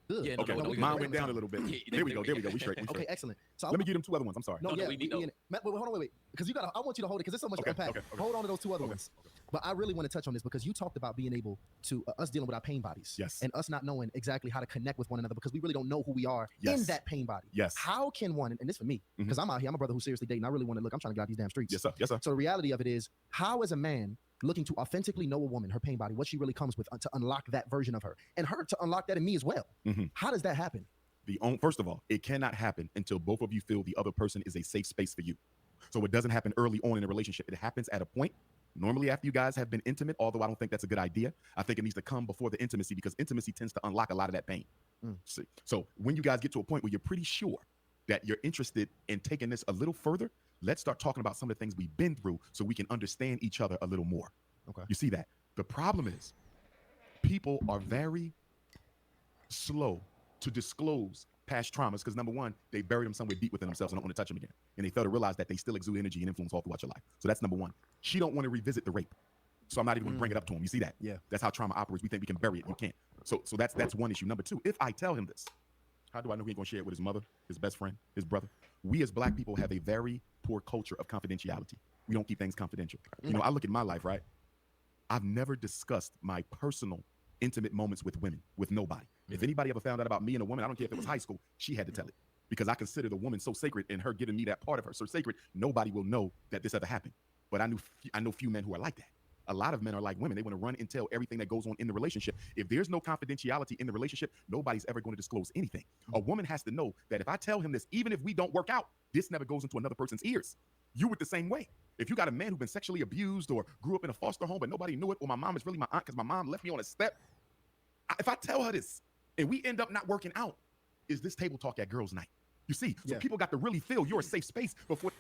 Good. Yeah, Okay, mine went down a little bit. There we go. We straight. Okay, excellent. So Let me get them 2 other ones. I'm sorry. No, No, yeah, we need those. Matt, hold on, wait, because I want you to hold it because there's so much to unpack. Okay. Hold on to those 2 other ones. Okay. But I really want to touch on this because you talked about being able to us dealing with our pain bodies. Yes. And us not knowing exactly how to connect with one another because we really don't know who we are in that pain body. Yes. How can one, and this for me, because I'm out here, I'm a brother who's seriously dating. I really want to I'm trying to get out these damn streets. Yes, sir. Yes, sir. So the reality of it is, how as a man looking to authentically know a woman, her pain body, what she really comes with, to unlock that version of her, and her to unlock that in me as well. How does that happen? First of all, it cannot happen until both of you feel the other person is a safe space for you. So it doesn't happen early on in a relationship. It happens at a point, normally after you guys have been intimate, although I don't think that's a good idea. I think it needs to come before the intimacy because intimacy tends to unlock a lot of that pain. So when you guys get to a point where you're pretty sure that you're interested in taking this a little further, let's start talking about some of the things we've been through so we can understand each other a little more. Okay. You see that? The problem is people are very slow to disclose past traumas because number one, they buried them somewhere deep within themselves and don't want to touch them again. And they fail to realize that they still exude energy and influence all throughout your life. So that's number one. She don't want to revisit the rape. So I'm not even going to bring it up to him. You see that? Yeah. That's how trauma operates. We think we can bury it. You can't. So that's one issue. Number two, if I tell him this, how do I know he ain't going to share it with his mother, his best friend, his brother? We as black people have a very poor culture of confidentiality. We don't keep things confidential. You know, I look at my life, right? I've never discussed my personal intimate moments with women, with nobody. If anybody ever found out about me and a woman, I don't care if it was high school, she had to tell it because I consider the woman so sacred and her giving me that part of her so sacred, nobody will know that this ever happened. But I know few men who are like that. A lot of men are like women. They want to run and tell everything that goes on in the relationship. If there's no confidentiality in the relationship, nobody's ever going to disclose anything. A woman has to know that if I tell him this, even if we don't work out, this never goes into another person's ears. You with the same way. If you got a man who's been sexually abused or grew up in a foster home, but nobody knew it, or my mom is really my aunt because my mom left me on a step. If I tell her this and we end up not working out, is this table talk at girls' night? You see, so people got to really feel you're a safe space before.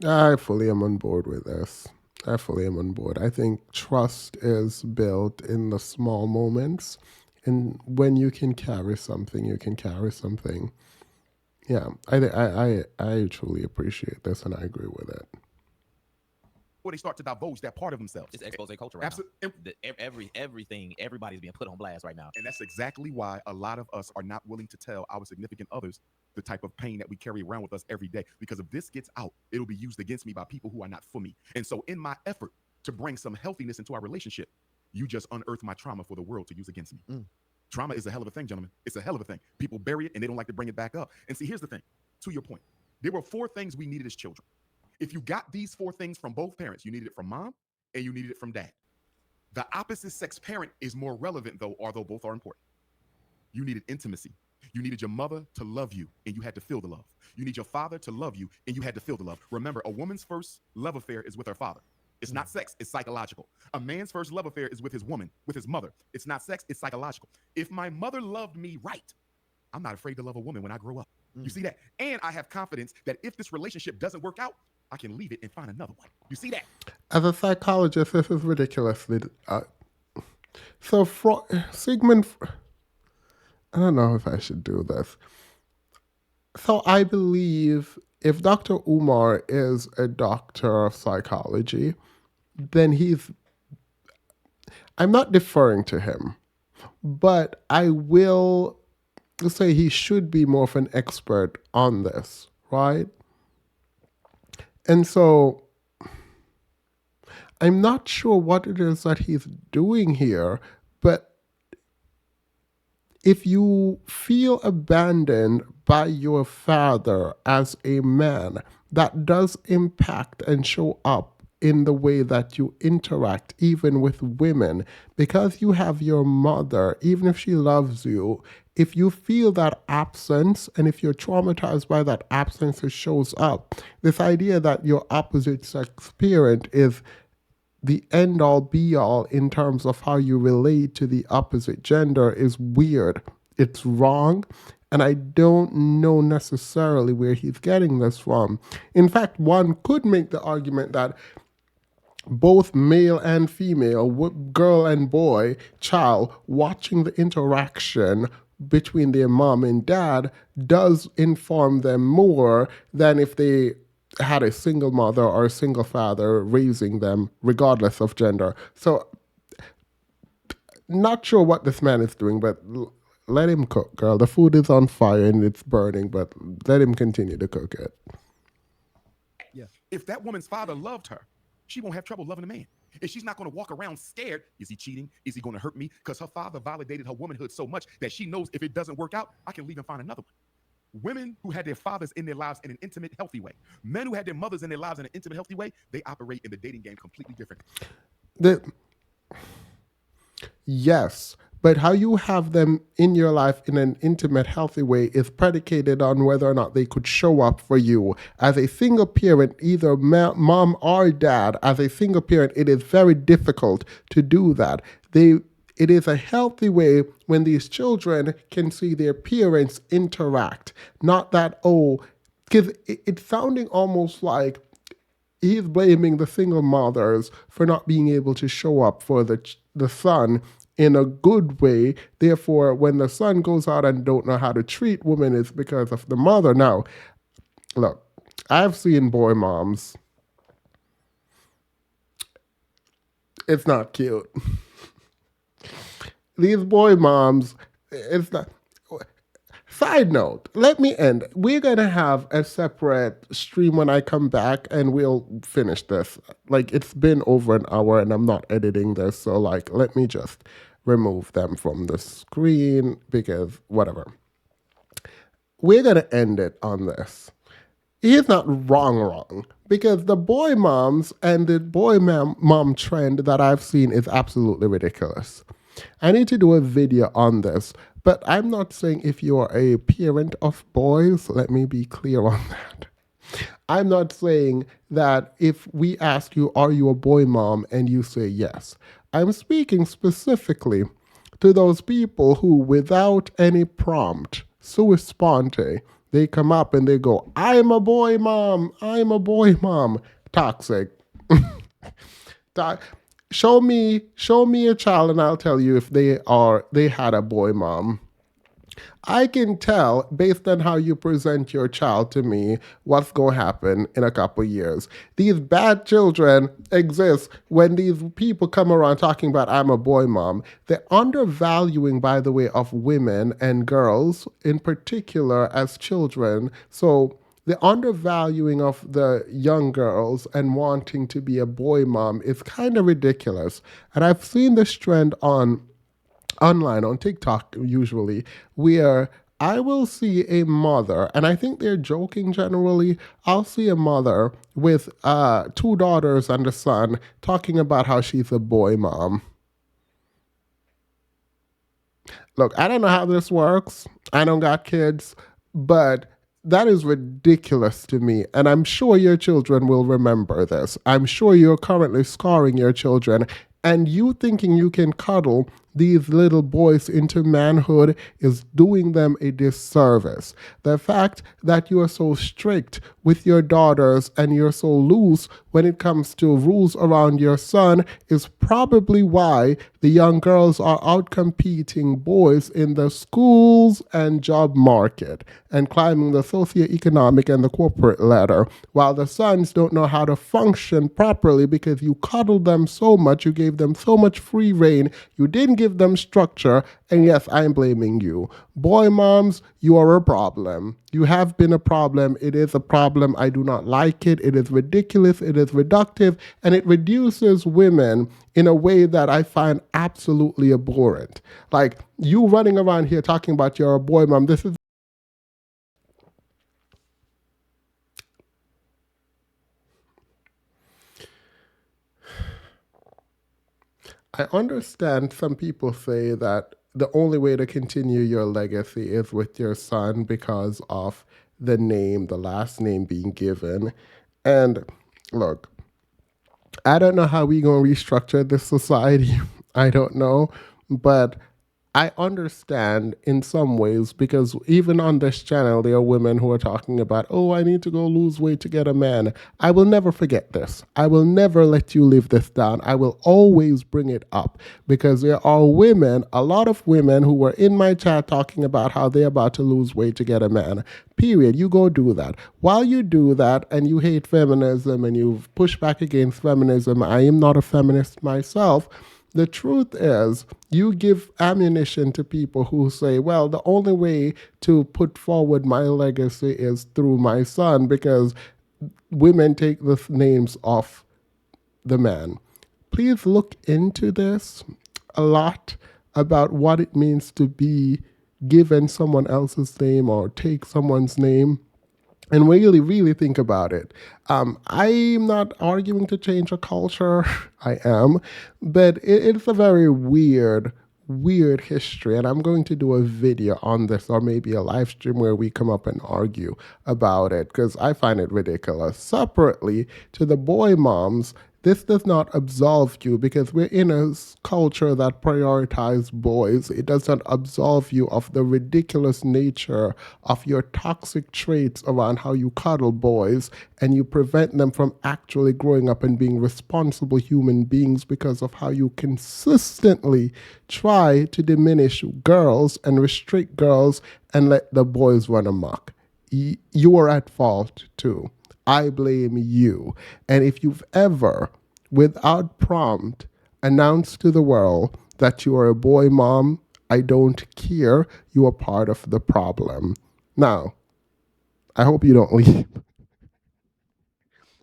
I fully am on board with this. I fully am on board. I think trust is built in the small moments. And when you can carry something, you can carry something. Yeah, I truly appreciate this and I agree with it. Before they start to divulge that part of themselves. It's expose culture right now. Everything, everybody's being put on blast right now. And that's exactly why a lot of us are not willing to tell our significant others the type of pain that we carry around with us every day. Because if this gets out, it'll be used against me by people who are not for me. And so in my effort to bring some healthiness into our relationship, you just unearth my trauma for the world to use against me. Trauma is a hell of a thing, gentlemen. It's a hell of a thing. People bury it and they don't like to bring it back up. And see, here's the thing. To your point, there were 4 things we needed as children. If you got these four things from both parents, you needed it from mom and you needed it from dad. The opposite sex parent is more relevant, though, although both are important. You needed intimacy. You needed your mother to love you, and you had to feel the love. You need your father to love you, and you had to feel the love. Remember, a woman's first love affair is with her father. It's not sex, it's psychological. A man's first love affair is with his woman, with his mother. It's not sex, it's psychological. If my mother loved me right, I'm not afraid to love a woman when I grow up. You see that? And I have confidence that if this relationship doesn't work out, I can leave it and find another one. You see that? As a psychologist, this is ridiculously. So, Sigmund. I don't know if I should do this. So, I believe if Dr. Umar is a doctor of psychology, then I'm not deferring to him, but I will say he should be more of an expert on this, right? And so I'm not sure what it is that he's doing here, but if you feel abandoned by your father as a man, that does impact and show up in the way that you interact, even with women, because you have your mother, even if she loves you. If you feel that absence, and if you're traumatized by that absence, it shows up. This idea that your opposite sex parent is the end all be all in terms of how you relate to the opposite gender is weird. It's wrong. And I don't know necessarily where he's getting this from. In fact, one could make the argument that both male and female, girl and boy, child, watching the interaction between their mom and dad does inform them more than if they had a single mother or a single father raising them, regardless of gender. So, not sure what this man is doing, but let him cook, girl. The food is on fire and it's burning, but let him continue to cook it. Yeah. If that woman's father loved her, she won't have trouble loving a man. And she's not going to walk around scared. Is he cheating? Is he going to hurt me? Because her father validated her womanhood so much that she knows if it doesn't work out, I can leave and find another one. Women who had their fathers in their lives in an intimate, healthy way. Men who had their mothers in their lives in an intimate, healthy way, they operate in the dating game completely different. Yes, but how you have them in your life in an intimate, healthy way is predicated on whether or not they could show up for you. As a single parent, either mom or dad, as a single parent, it is very difficult to do that. It is a healthy way when these children can see their parents interact. Not that, because it's sounding almost like he's blaming the single mothers for not being able to show up for the son in a good way. Therefore, when the son goes out and don't know how to treat women, it's because of the mother. Now, look, I've seen boy moms. It's not cute. These boy moms, it's not. Side note, let me end. We're going to have a separate stream when I come back and we'll finish this. Like, it's been over an hour and I'm not editing this. So, let me just remove them from the screen because whatever. We're going to end it on this. He's not wrong, because the boy moms and the boy mom trend that I've seen is absolutely ridiculous. I need to do a video on this, but I'm not saying if you are a parent of boys, let me be clear on that. I'm not saying that if we ask you, are you a boy mom, and you say yes. I'm speaking specifically to those people who, without any prompt, sua sponte, they come up and they go, I'm a boy mom, I'm a boy mom. Toxic. Show me a child and I'll tell you if they had a boy mom. I can tell based on how you present your child to me what's going to happen in a couple of years. These bad children exist when these people come around talking about I'm a boy mom. They're undervaluing, by the way, of women and girls in particular as children. So the undervaluing of the young girls and wanting to be a boy mom is kind of ridiculous. And I've seen this trend online, on TikTok usually, where I will see a mother, and I think they're joking generally. I'll see a mother with two daughters and a son talking about how she's a boy mom. Look, I don't know how this works. I don't got kids, but that is ridiculous to me. And I'm sure your children will remember this. I'm sure you're currently scarring your children. And you thinking you can cuddle these little boys into manhood is doing them a disservice. The fact that you are so strict with your daughters and you're so loose when it comes to rules around your son is probably why the young girls are outcompeting boys in the schools and job market and climbing the socioeconomic and the corporate ladder, while the sons don't know how to function properly because you coddled them so much, you gave them so much free reign, you didn't give them structure, and yes, I'm blaming you. Boy moms, you are a problem. You have been a problem. It is a problem. I do not like it. It is ridiculous. It is reductive, and it reduces women in a way that I find absolutely abhorrent. Like, you running around here talking about you're a boy mom. This is I understand some people say that the only way to continue your legacy is with your son because of the name, the last name being given. And look, I don't know how we gonna restructure this society. I don't know, but I understand in some ways because even on this channel, there are women who are talking about, oh, I need to go lose weight to get a man. I will never forget this. I will never let you live this down. I will always bring it up because there are women, a lot of women who were in my chat talking about how they're about to lose weight to get a man. Period. You go do that. While you do that and you hate feminism and you push back against feminism, I am not a feminist myself. The truth is, you give ammunition to people who say, well, the only way to put forward my legacy is through my son because women take the names off the man. Please look into this a lot about what it means to be given someone else's name or take someone's name and really, really think about it. I'm not arguing to change a culture. I am, but it's a very weird history. And I'm going to do a video on this or maybe a live stream where we come up and argue about it because I find it ridiculous. Separately, to the boy moms, this does not absolve you because we're in a culture that prioritizes boys. It does not absolve you of the ridiculous nature of your toxic traits around how you cuddle boys and you prevent them from actually growing up and being responsible human beings because of how you consistently try to diminish girls and restrict girls and let the boys run amok. You are at fault too. I blame you. And if you've ever, without prompt, announced to the world that you are a boy mom, I don't care. You are part of the problem. Now, I hope you don't leave.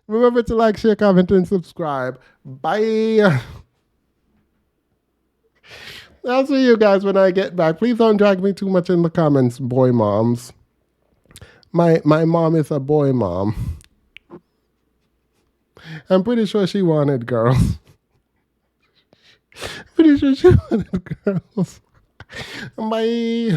Remember to like, share, comment, and subscribe. Bye. I'll see you guys when I get back. Please don't drag me too much in the comments, boy moms. My mom is a boy mom. I'm pretty sure she wanted girls. Pretty sure she wanted girls. Bye.